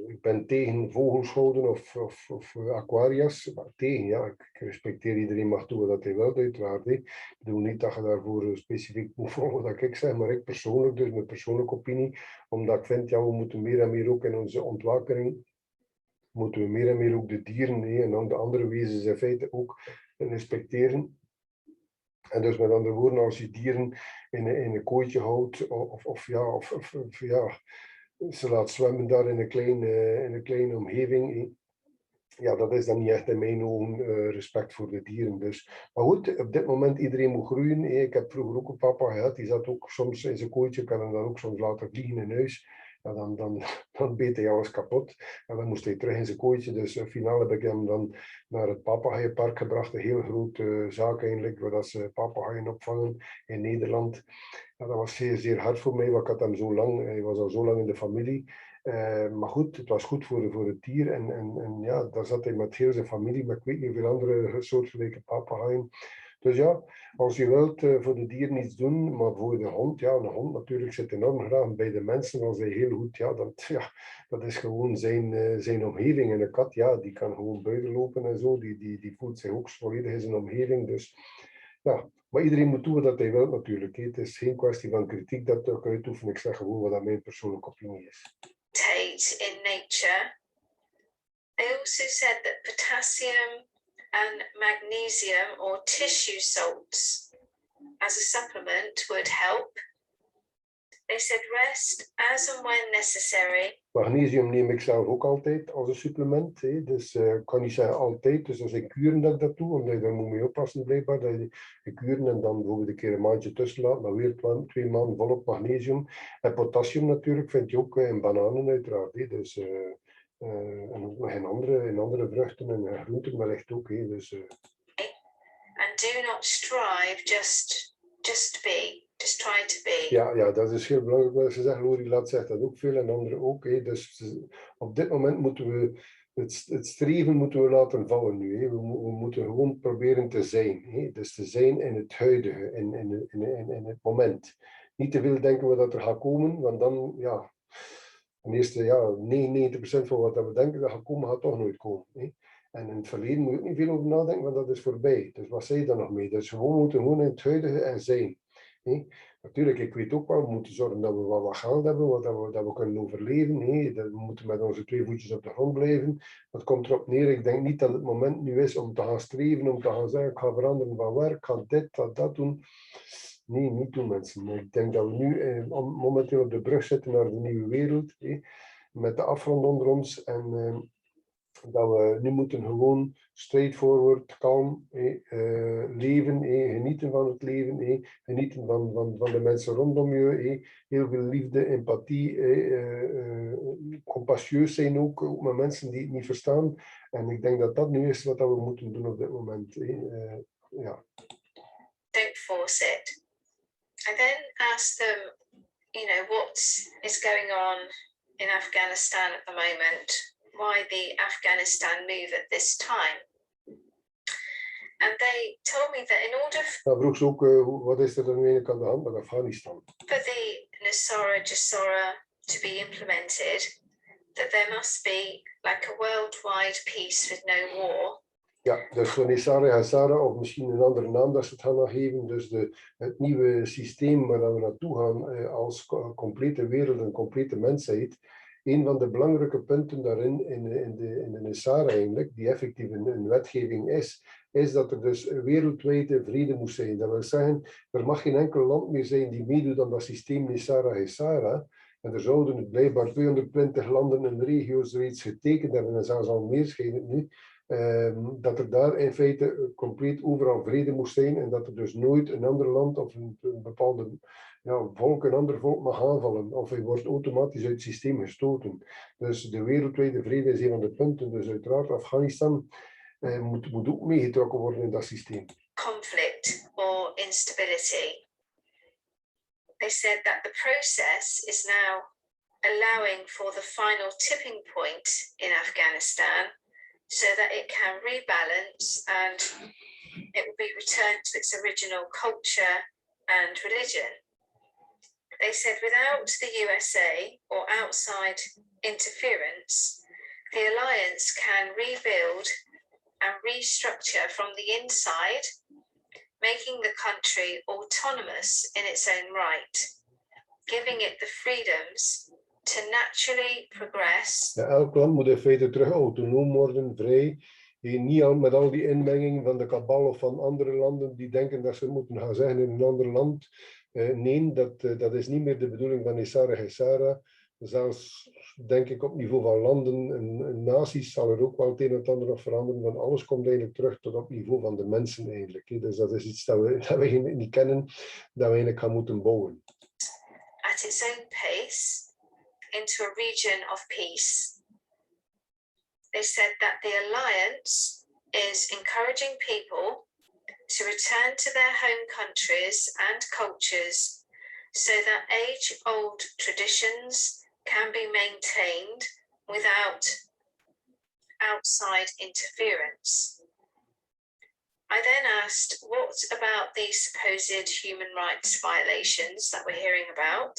Speaker 1: Ik ben tegen vogels houden of aquaria's. Maar tegen, ja, ik respecteer iedereen mag doen wat hij wil, uiteraard. Ik bedoel niet dat je daarvoor specifiek moet volgen wat ik zeg, maar ik persoonlijk, dus mijn persoonlijke opinie, omdat ik vind, ja, we moeten meer en meer ook in onze ontwaking, moeten we meer en meer ook de dieren en dan de andere wezens in feite ook respecteren. En dus met andere woorden, als je dieren in een kooitje houdt, of ze laat zwemmen daar in een kleine omgeving. Ja, dat is dan niet echt in mijn ogen respect voor de dieren. Dus. Maar goed, op dit moment iedereen moet groeien. Ik heb vroeger ook een papa gehad, die zat ook soms in zijn kooitje, kan hem dan ook soms laten vliegen in huis. Ja, dan beet hij alles kapot. En dan moest hij terug in zijn kooitje. Dus finaal heb ik hem dan naar het papegaaienpark gebracht. Een heel grote zaak eigenlijk, waar ze papegaaien opvangen in Nederland. Ja, dat was zeer, zeer hard voor mij, want ik had hem zo lang, hij was al zo lang in de familie. Maar goed, het was goed voor het dier. En ja, daar zat hij met heel zijn familie, maar ik weet niet hoeveel andere soortgelijke papegaaien. Dus ja, als je wilt voor de dieren iets doen, maar voor de hond, ja, een hond natuurlijk zit enorm graag bij de mensen. Als hij heel goed, dat is gewoon zijn omgeving. En een kat, ja, die kan gewoon buiten lopen en zo, die voelt zich ook volledig in zijn omgeving. Dus ja, maar iedereen moet doen wat hij wil natuurlijk. Het is geen kwestie van kritiek dat ik uitoefen. Ik zeg gewoon wat dat mijn persoonlijke opinie is.
Speaker 2: In nature. They also said that potassium and magnesium or tissue salts as a supplement would help. They said rest as and when necessary.
Speaker 1: Magnesium neem ik zelf ook altijd als een supplement. Dus ik kan niet zeggen altijd, dus dat zijn kuren dat ik dat doe, omdat je daar moet mee oppassen blijkbaar. Dat je kuren en dan bijvoorbeeld een keer een maandje tussen laat, maar weer 2 maanden volop magnesium. En potassium natuurlijk vind je ook in bananen uiteraard. Dus, en ook nog in andere vruchten en groenten wellicht ook. Dus,
Speaker 2: And do not strive, just be. Just try to be.
Speaker 1: Ja, dat is heel belangrijk wat ze zeggen. Lori Laat zegt dat ook veel en anderen ook. Hè. Dus op dit moment moeten we het streven moeten we laten vallen nu. Hè. We moeten gewoon proberen te zijn. Hè. Dus te zijn in het huidige, in het moment. Niet te veel denken wat er gaat komen, want dan, ja, ten eerste, ja, 99% van wat we denken dat gaat komen, gaat toch nooit komen. Hè. En in het verleden moet je ook niet veel over nadenken, want dat is voorbij. Dus wat zei je dan nog mee? Dus we moeten gewoon in het huidige en zijn. Hè. Natuurlijk, ik weet ook wel, we moeten zorgen dat we wat geld hebben, dat we kunnen overleven. Hè. We moeten met onze 2 voetjes op de grond blijven. Dat komt erop neer. Ik denk niet dat het moment nu is om te gaan streven, om te gaan zeggen, ik ga veranderen van werk, ik ga dit, dat doen. Nee, niet doen mensen. Ik denk dat we nu momenteel op de brug zitten naar de nieuwe wereld. Hè, met de afgrond onder ons. En dat we nu moeten gewoon straightforward, kalm leven, genieten van het leven, genieten van de mensen rondom je, heel veel liefde, empathie, compassieus zijn ook met mensen die het niet verstaan. En ik denk dat dat nu is wat we moeten doen op dit moment. Ja.
Speaker 2: Don't force it. I then ask them, what is going on in Afghanistan at the moment? Why the Afghanistan move at this time? And they told me that in order
Speaker 1: Nou, vroeg ze ook, wat is er dan eigenlijk aan de hand met Afghanistan?
Speaker 2: for the Nasara Jasara to be implemented, that there must be like a worldwide peace with no war.
Speaker 1: Ja, dus voor Nasara Jasara, of misschien een andere naam dat ze het gaan geven, dus het nieuwe systeem waar we naartoe gaan als complete wereld en complete mensheid. Een van de belangrijke punten daarin, in de Nasara eigenlijk, die effectief een wetgeving is dat er dus wereldwijde vrede moet zijn. Dat wil zeggen, er mag geen enkel land meer zijn die meedoet aan dat systeem Nasara. En er zouden het blijkbaar 220 landen en regio's reeds getekend hebben, en zelfs al meer schijnt het nu, dat er daar in feite compleet overal vrede moest zijn en dat er dus nooit een ander land of een bepaalde volk een ander volk mag aanvallen of hij wordt automatisch uit het systeem gestoten. Dus de wereldwijde vrede is een van de punten. Dus uiteraard Afghanistan moet ook meegetrokken worden in dat systeem.
Speaker 2: Conflict or instability. They said that the process is now allowing for the final tipping point in Afghanistan so that it can rebalance and it will be returned to its original culture and religion. They said without the USA or outside interference, the alliance can rebuild and restructure from the inside, making the country autonomous in its own right, giving it the freedoms to naturally progress.
Speaker 1: Ja, elk land moet in feite terug autonoom worden, vrij. Niet al met al die inmenging van de kabal of van andere landen die denken dat ze moeten gaan zeggen in een ander land. Nee, dat is niet meer de bedoeling van Nasara Jasara. Zelfs denk ik op niveau van landen en naties zal er ook wel het een en het ander nog veranderen. Want alles komt eigenlijk terug tot op niveau van de mensen eigenlijk. Dus dat is iets dat we niet kennen, dat we eigenlijk gaan moeten bouwen.
Speaker 2: At its own pace, into a region of peace. They said that the alliance is encouraging people to return to their home countries and cultures so that age-old traditions can be maintained without outside interference. I then asked, what about the supposed human rights violations that we're hearing about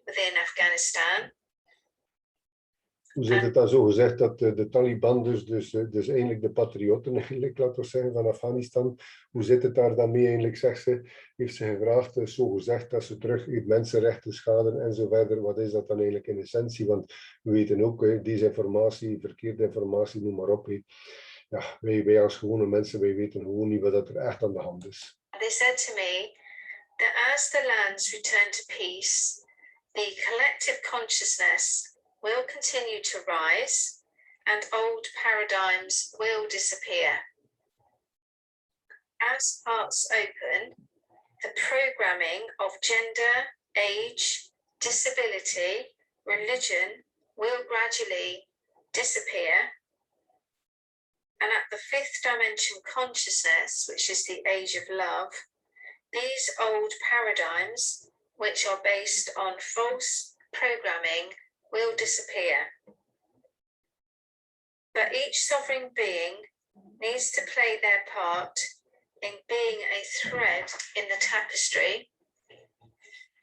Speaker 2: within Afghanistan?
Speaker 1: Hoe zit het dan zo gezegd dat de Taliban, dus eigenlijk de patriotten eigenlijk, laten we zeggen, van Afghanistan, hoe zit het daar dan mee eigenlijk, zegt ze, heeft ze gevraagd, zo gezegd dat ze terug uw mensenrechten schaden en zo verder. Wat is dat dan eigenlijk in essentie? Want we weten ook, desinformatie, verkeerde informatie, noem maar op. Ja, wij als gewone mensen, wij weten gewoon niet wat er echt aan de hand is.
Speaker 2: They said to me that as the lands return to peace, the collective consciousness will continue to rise and old paradigms will disappear. As hearts open, the programming of gender, age, disability, religion will gradually disappear. And at the fifth dimension consciousness, which is the age of love, These old paradigms, which are based on false programming, will disappear. But each sovereign being needs to play their part in being a thread in the tapestry.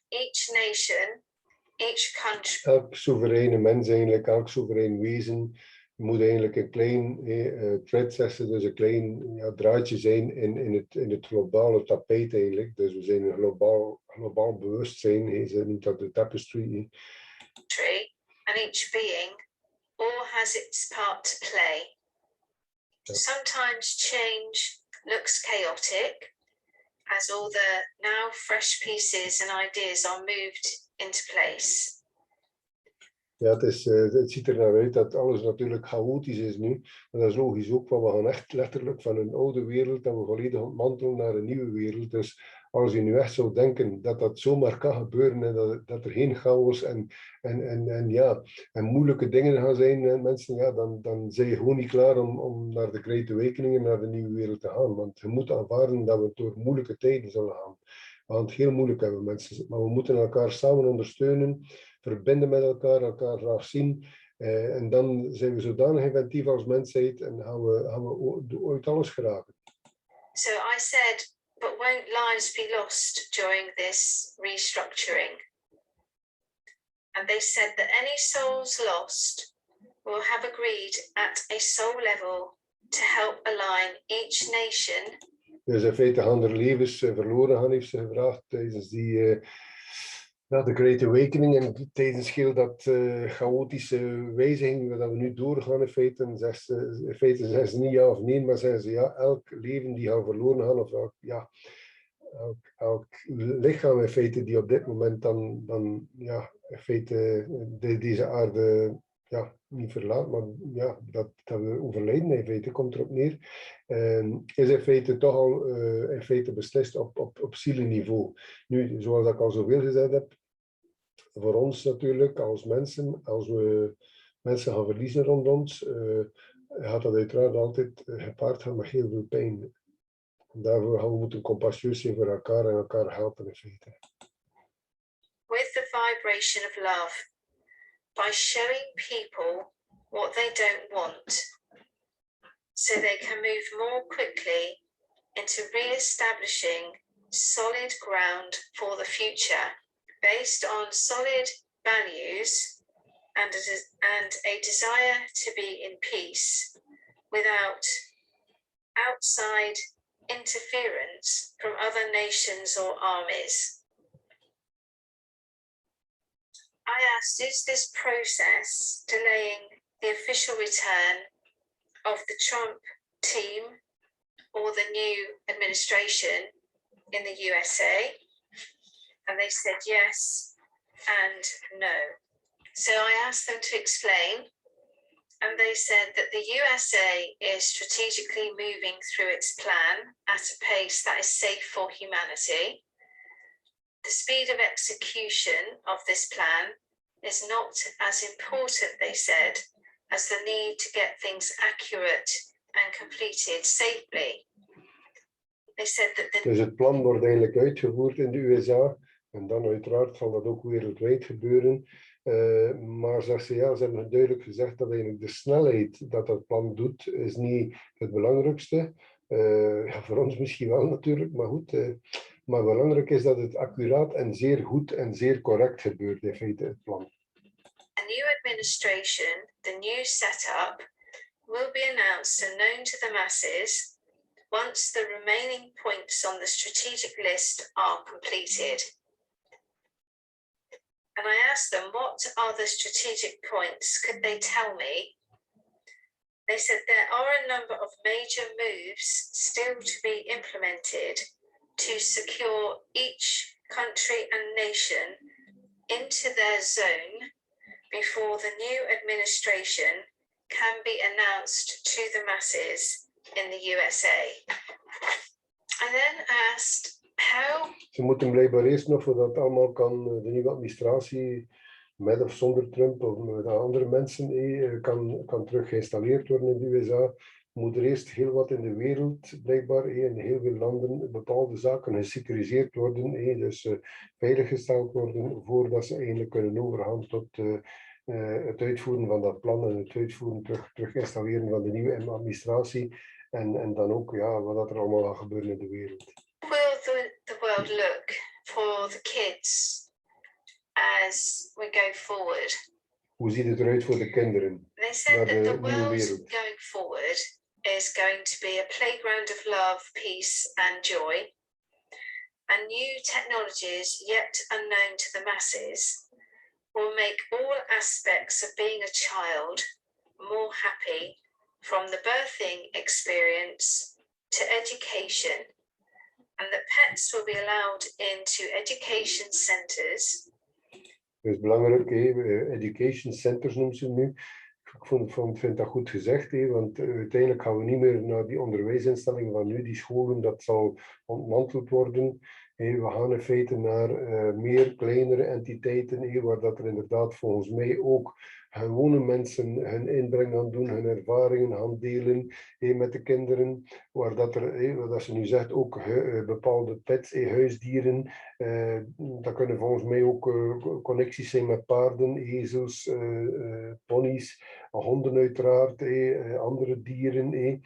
Speaker 2: Each nation, each country.
Speaker 1: Elk soevereine mens eigenlijk, elk soeverein wezen moet eigenlijk een klein thread zetten, dus een klein draadje zijn in het globale tapijt eigenlijk. Dus we zijn een globaal bewustzijn, ze noemt dat de tapestry.
Speaker 2: And each being all has its part to play. Sometimes change looks chaotic, as all the now fresh pieces and ideas are moved into place.
Speaker 1: Ja, het ziet er naar uit dat alles natuurlijk chaotisch is nu. Maar dat is logisch ook, want we gaan echt letterlijk van een oude wereld dat we volledig ontmantelen naar een nieuwe wereld. Dus als je nu echt zou denken dat dat zomaar kan gebeuren en dat er geen chaos en moeilijke dingen gaan zijn, mensen, ja, dan zijn je gewoon niet klaar om naar de Great Awakening en naar de nieuwe wereld te gaan. Want je moet aanvaarden dat we door moeilijke tijden zullen gaan. We gaan het heel moeilijk hebben, mensen. Maar we moeten elkaar samen ondersteunen, verbinden met elkaar graag zien. En dan zijn we zodanig inventief als mensheid en gaan we ooit alles geraken.
Speaker 2: So I said, but won't lives be lost during this restructuring? And they said that any souls lost will have agreed at a soul level to help align each nation.
Speaker 1: Dus in feite gaan er levens verloren gaan, heeft ze gevraagd tijdens de Great Awakening en tijdens heel dat chaotische wijziging dat we nu doorgaan in feite. Zeggen ze niet ja of nee, maar zeggen ze ja, elk leven die gaan verloren gaan of elk lichaam in feite die op dit moment dan in feite deze aarde niet verlaat, maar ja, dat we overlijden in feite, komt erop neer, is in feite toch al in feite beslist op zielenniveau. Nu, zoals ik al zoveel gezegd heb, voor ons natuurlijk, als mensen, als we mensen gaan verliezen rond ons, gaat dat uiteraard altijd gepaard gaan met heel veel pijn. En daarvoor gaan we moeten compassieus zijn voor elkaar en elkaar helpen in feite.
Speaker 2: With the vibration of love. By showing people what they don't want, so they can move more quickly into re-establishing solid ground for the future, based on solid values and a desire to be in peace, without outside interference from other nations or armies. I asked, is this process delaying the official return of the Trump team or the new administration in the USA? And they said yes and no. So I asked them to explain, and they said that the USA is strategically moving through its plan at a pace that is safe for humanity. The speed of execution of this plan is not as important, they said, as the need to get things accurate and completed safely. They said that
Speaker 1: Dus het plan wordt eigenlijk uitgevoerd in de USA en dan uiteraard zal dat ook wereldwijd gebeuren. Maar ze hebben duidelijk gezegd dat eigenlijk de snelheid dat dat plan doet, is niet het belangrijkste. Voor ons misschien wel natuurlijk, maar goed. Maar belangrijk is dat het accuraat en zeer goed en zeer correct gebeurt in feite het plan.
Speaker 2: A new administration, the new setup, will be announced and known to the masses once the remaining points on the strategic list are completed. And I asked them, what are the strategic points? Could they tell me? They said there are a number of major moves still to be implemented to secure each country and nation into their zone before the new administration can be announced to the masses in the USA. I then asked how...
Speaker 1: Ze moeten blijkbaar eerst nog, voordat het allemaal kan, de nieuwe administratie, met of zonder Trump of met andere mensen, kan terug geïnstalleerd worden in de USA. moet er eerst heel wat in de wereld, blijkbaar, in heel veel landen, bepaalde zaken gesecuriseerd worden, dus veiliggesteld worden, voordat ze eigenlijk kunnen overgaan tot het uitvoeren van dat plan en het uitvoeren, terug installeren van de nieuwe administratie. En dan ook, ja, wat er allemaal gaat gebeuren in de wereld.
Speaker 2: Will the world look for the kids as we go forward?
Speaker 1: Hoe ziet het eruit voor de kinderen?
Speaker 2: They said that the world
Speaker 1: wereld.
Speaker 2: going forward is going to be a playground of love, peace and joy. And new technologies yet unknown to the masses will make all aspects of being a child more happy, from the birthing experience to education. And that pets will be allowed into education centers.
Speaker 1: Dat is belangrijk, education centers noemen ze nu. Ik vind dat goed gezegd, want uiteindelijk gaan we niet meer naar die onderwijsinstellingen van nu, die scholen, dat zal ontmanteld worden. We gaan in feite naar meer kleinere entiteiten, waar dat er inderdaad volgens mij ook gewone mensen hun inbreng aan doen, hun ervaringen gaan delen met de kinderen, waar dat er, wat ze nu zegt, ook bepaalde pets, huisdieren, dat kunnen volgens mij ook connecties zijn met paarden, ezels, ponies, honden uiteraard, andere dieren,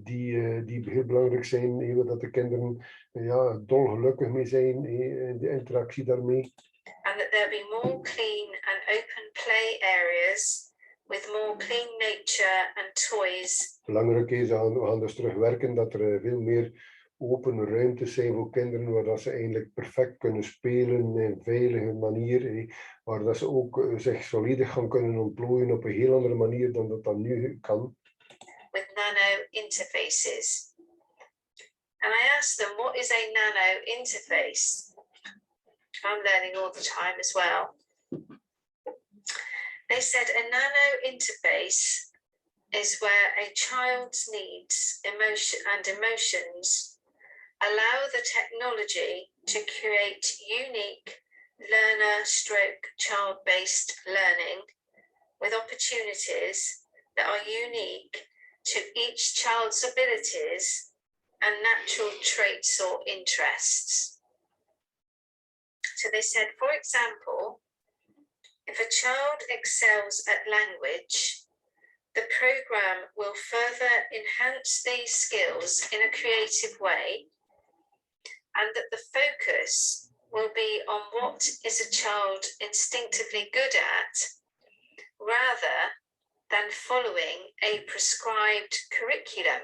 Speaker 1: die heel belangrijk zijn, waar dat de kinderen dolgelukkig mee zijn in de interactie daarmee.
Speaker 2: And that there'll be more clean and open play areas with more clean nature and toys.
Speaker 1: Belangrijk is, we gaan dus terugwerken dat er veel meer open ruimtes zijn voor kinderen, waar dat ze eigenlijk perfect kunnen spelen in een veilige manier, waar dat ze ook zich volledig gaan kunnen ontplooien op een heel andere manier dan dat dat nu kan.
Speaker 2: With nano interfaces. And I asked them, what is a nano interface? I'm learning all the time as well. They said a nano interface is where a child's needs, emotions allow the technology to create unique learner/child-based learning with opportunities that are unique to each child's abilities and natural traits or interests. So they said, for example, if a child excels at language, the program will further enhance these skills in a creative way, and that the focus will be on what is a child instinctively good at, rather than following a prescribed curriculum.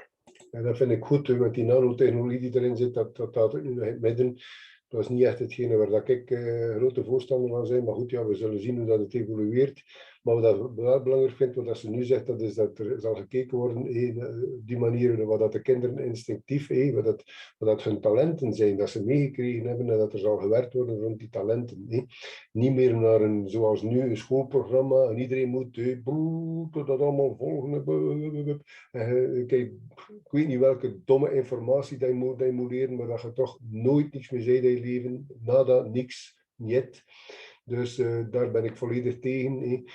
Speaker 1: En dat vind ik goed, met die nanotechnologie die erin zit, dat in het midden. Dat is niet echt hetgene waar dat ik grote voorstander van zijn, maar goed, ja, we zullen zien hoe dat het evolueert. Maar wat ik wel belangrijk vind, wat ze nu zegt, dat is dat er zal gekeken worden, die manier wat dat de kinderen instinctief, wat dat hun talenten zijn, dat ze meegekregen hebben en dat er zal gewerkt worden rond die talenten. Niet meer naar een, zoals nu, een schoolprogramma en iedereen moet dat allemaal volgen. Kijk, ik weet niet welke domme informatie dat je moet leren, maar dat je toch nooit niks meer zei in je leven, nada, niks, niet. Dus daar ben ik volledig tegen. Ik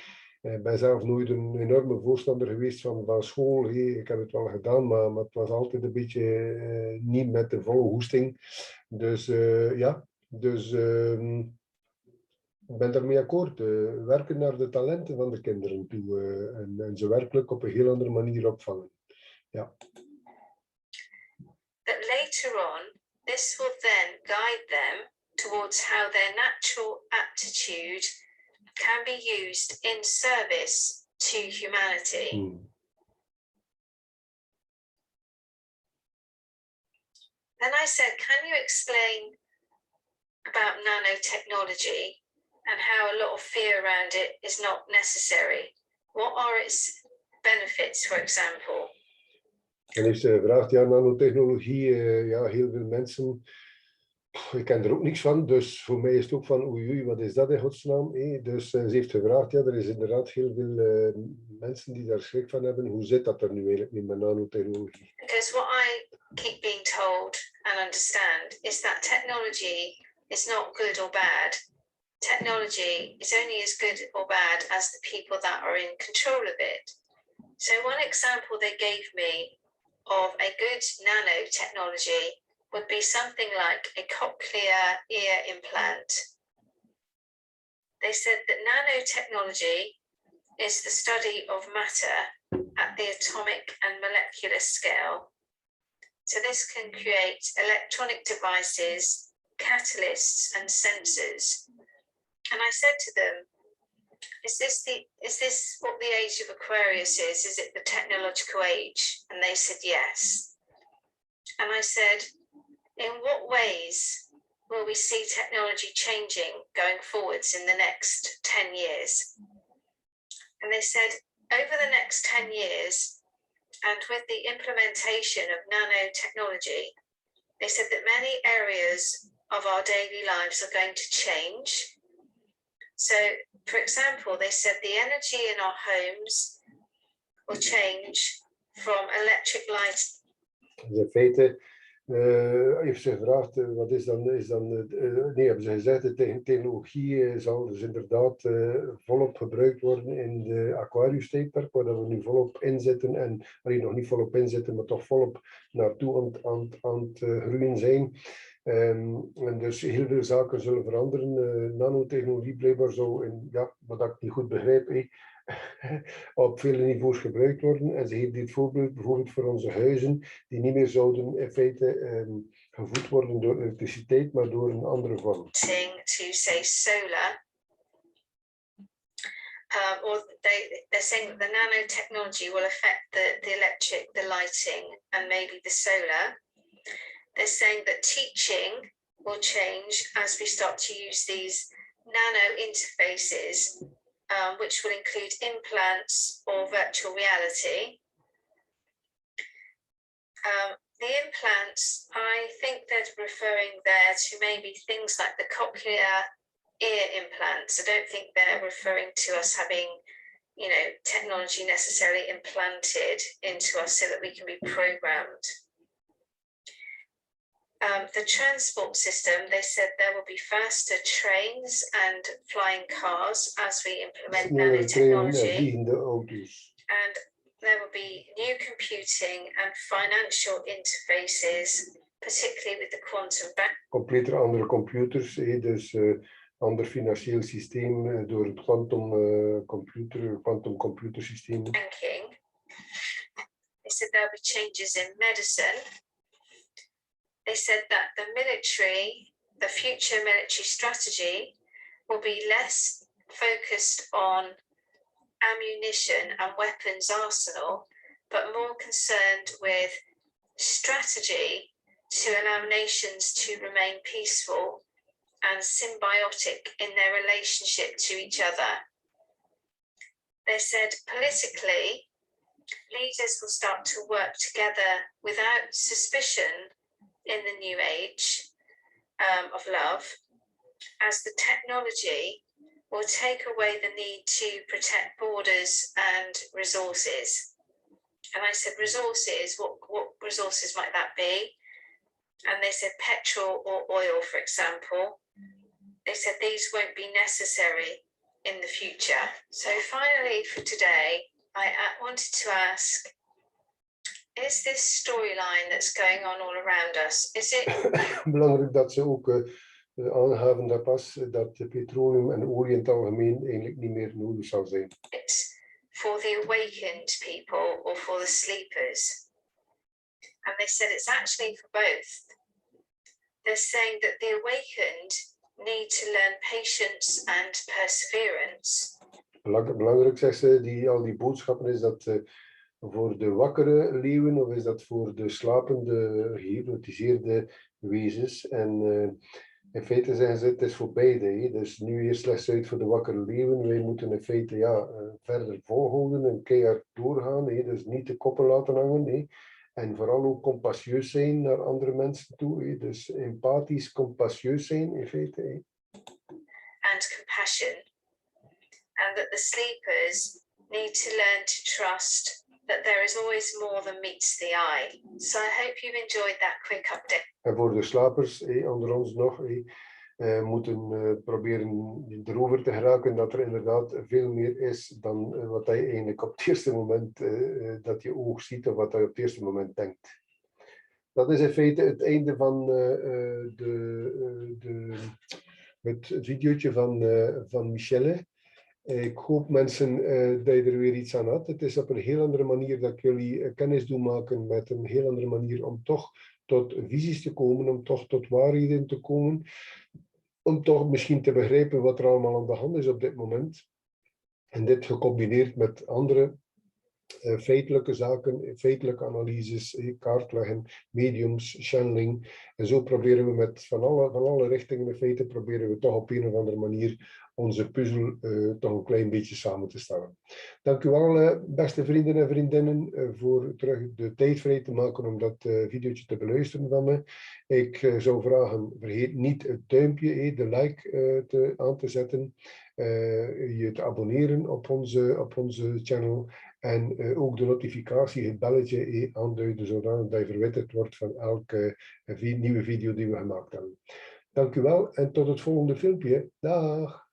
Speaker 1: ben zelf nooit een enorme voorstander geweest van school. Ik heb het wel gedaan, maar het was altijd een beetje niet met de volle hoesting. Dus ik ben daarmee akkoord. Werken naar de talenten van de kinderen toe en ze werkelijk op een heel andere manier opvangen. Ja.
Speaker 2: That later on, this will then guide them towards how their natural aptitude can be used in service to humanity. Then I said, can you explain about nanotechnology and how a lot of fear around it is not necessary? What are its benefits, for example?
Speaker 1: En heeft ze gevraagd, ja, nanotechnologie, heel veel mensen, ik ken er ook niks van, dus voor mij is het ook van oei, wat is dat in godsnaam? Dus ze heeft gevraagd, ja, er is inderdaad heel veel mensen die daar schrik van hebben. Hoe zit dat er nu eigenlijk niet met nanotechnologie?
Speaker 2: Because what I keep being told and understand is that technology is not good or bad. Technology is only as good or bad as the people that are in control of it. So one example they gave me of a good nanotechnology would be something like a cochlear ear implant. They said that nanotechnology is the study of matter at the atomic and molecular scale. So this can create electronic devices, catalysts, and sensors. And I said to them, is this what the age of Aquarius is? Is it the technological age? And they said yes. And I said, in what ways will we see technology changing going forwards in the next 10 years? And they said, over the next 10 years, and with the implementation of nanotechnology, they said that many areas of our daily lives are going to change. So, for example, they said the energy in our homes will change from electric lights.
Speaker 1: In feite heeft ze gevraagd, wat is dan nee, hebben ze gezegd, de technologie zal dus inderdaad volop gebruikt worden in de Aquarius-tijdperk, waar we nu volop inzetten en nog niet volop inzetten, maar toch volop naartoe aan het groeien zijn. En dus heel veel zaken zullen veranderen. Nanotechnologie blijkbaar zo, ja, wat ik niet goed begrijp, op vele niveaus gebruikt worden. En ze geeft dit voorbeeld bijvoorbeeld voor onze huizen, die niet meer zouden in feite gevoed worden door elektriciteit, maar door een andere vorm.
Speaker 2: To say solar, or they're saying that the nanotechnology will affect the electric, the lighting, and maybe the solar. They're saying that teaching will change as we start to use these nano interfaces, which will include implants or virtual reality. The implants, I think they're referring there to maybe things like the cochlear ear implants. I don't think they're referring to us having, you know, technology necessarily implanted into us so that we can be programmed. The transport system, they said there will be faster trains and flying cars as we implement nanotechnology. And there will be new computing and financial interfaces, particularly with the quantum bank.
Speaker 1: Compleet andere computers, dus ander financieel systeem door het quantum computer systeem.
Speaker 2: Banking. They said there will be changes in medicine. They said that the military, the future military strategy, will be less focused on ammunition and weapons arsenal, but more concerned with strategy to allow nations to remain peaceful and symbiotic in their relationship to each other. They said politically, leaders will start to work together without suspicion in the new age of love, as the technology will take away the need to protect borders and resources. And I said, resources, what resources might that be? And they said petrol or oil, for example. They said these won't be necessary in the future. So finally for today, I wanted to ask, is this storyline that's going on all around us, is it...
Speaker 1: Belangrijk dat ze ook aangaven dat pas dat petroleum en olie in het algemeen eigenlijk niet meer nodig zal zijn.
Speaker 2: It's for the awakened people or for the sleepers. And they said it's actually for both. They're saying that the awakened need to learn patience and perseverance.
Speaker 1: Belangrijk, zegt ze, al die boodschappen, is dat voor de wakkere leeuwen of is dat voor de slapende, gehypnotiseerde wezens? En in feite zeggen ze, het is voor beide. Hè? Dus nu eerst slechts uit voor de wakkere leeuwen. Wij moeten in feite verder volhouden en keihard doorgaan. Hè? Dus niet de koppen laten hangen. Hè? En vooral ook compassieus zijn naar andere mensen toe. Hè? Dus empathisch, compassieus zijn in feite. Hè?
Speaker 2: And compassion. And that the sleepers need to learn to trust that there is always more than meets the eye. So I hope you've enjoyed that quick update.
Speaker 1: En voor de slapers, onder ons nog, moeten proberen erover te geraken dat er inderdaad veel meer is dan wat je eigenlijk op het eerste moment dat je oog ziet of wat je op het eerste moment denkt. Dat is in feite het einde van het videootje van Michelle. Ik hoop mensen dat je er weer iets aan had. Het is op een heel andere manier dat ik jullie kennis doe maken met een heel andere manier om toch tot visies te komen, om toch tot waarheden te komen, om toch misschien te begrijpen wat er allemaal aan de hand is op dit moment. En dit gecombineerd met andere feitelijke zaken, feitelijke analyses, kaartleggen, mediums, channeling. En zo proberen we met van alle richtingen de feiten, proberen we toch op een of andere manier onze puzzel toch een klein beetje samen te stellen. Dank u wel, beste vrienden en vriendinnen, voor terug de tijd vrij te maken om dat videootje te beluisteren van me. Ik zou vragen, vergeet niet het duimpje, de like aan te zetten, je te abonneren op onze channel. En ook de notificatie, het belletje aanduiden, zodat je verwittigd wordt van elke nieuwe video die we gemaakt hebben. Dank u wel en tot het volgende filmpje. Dag!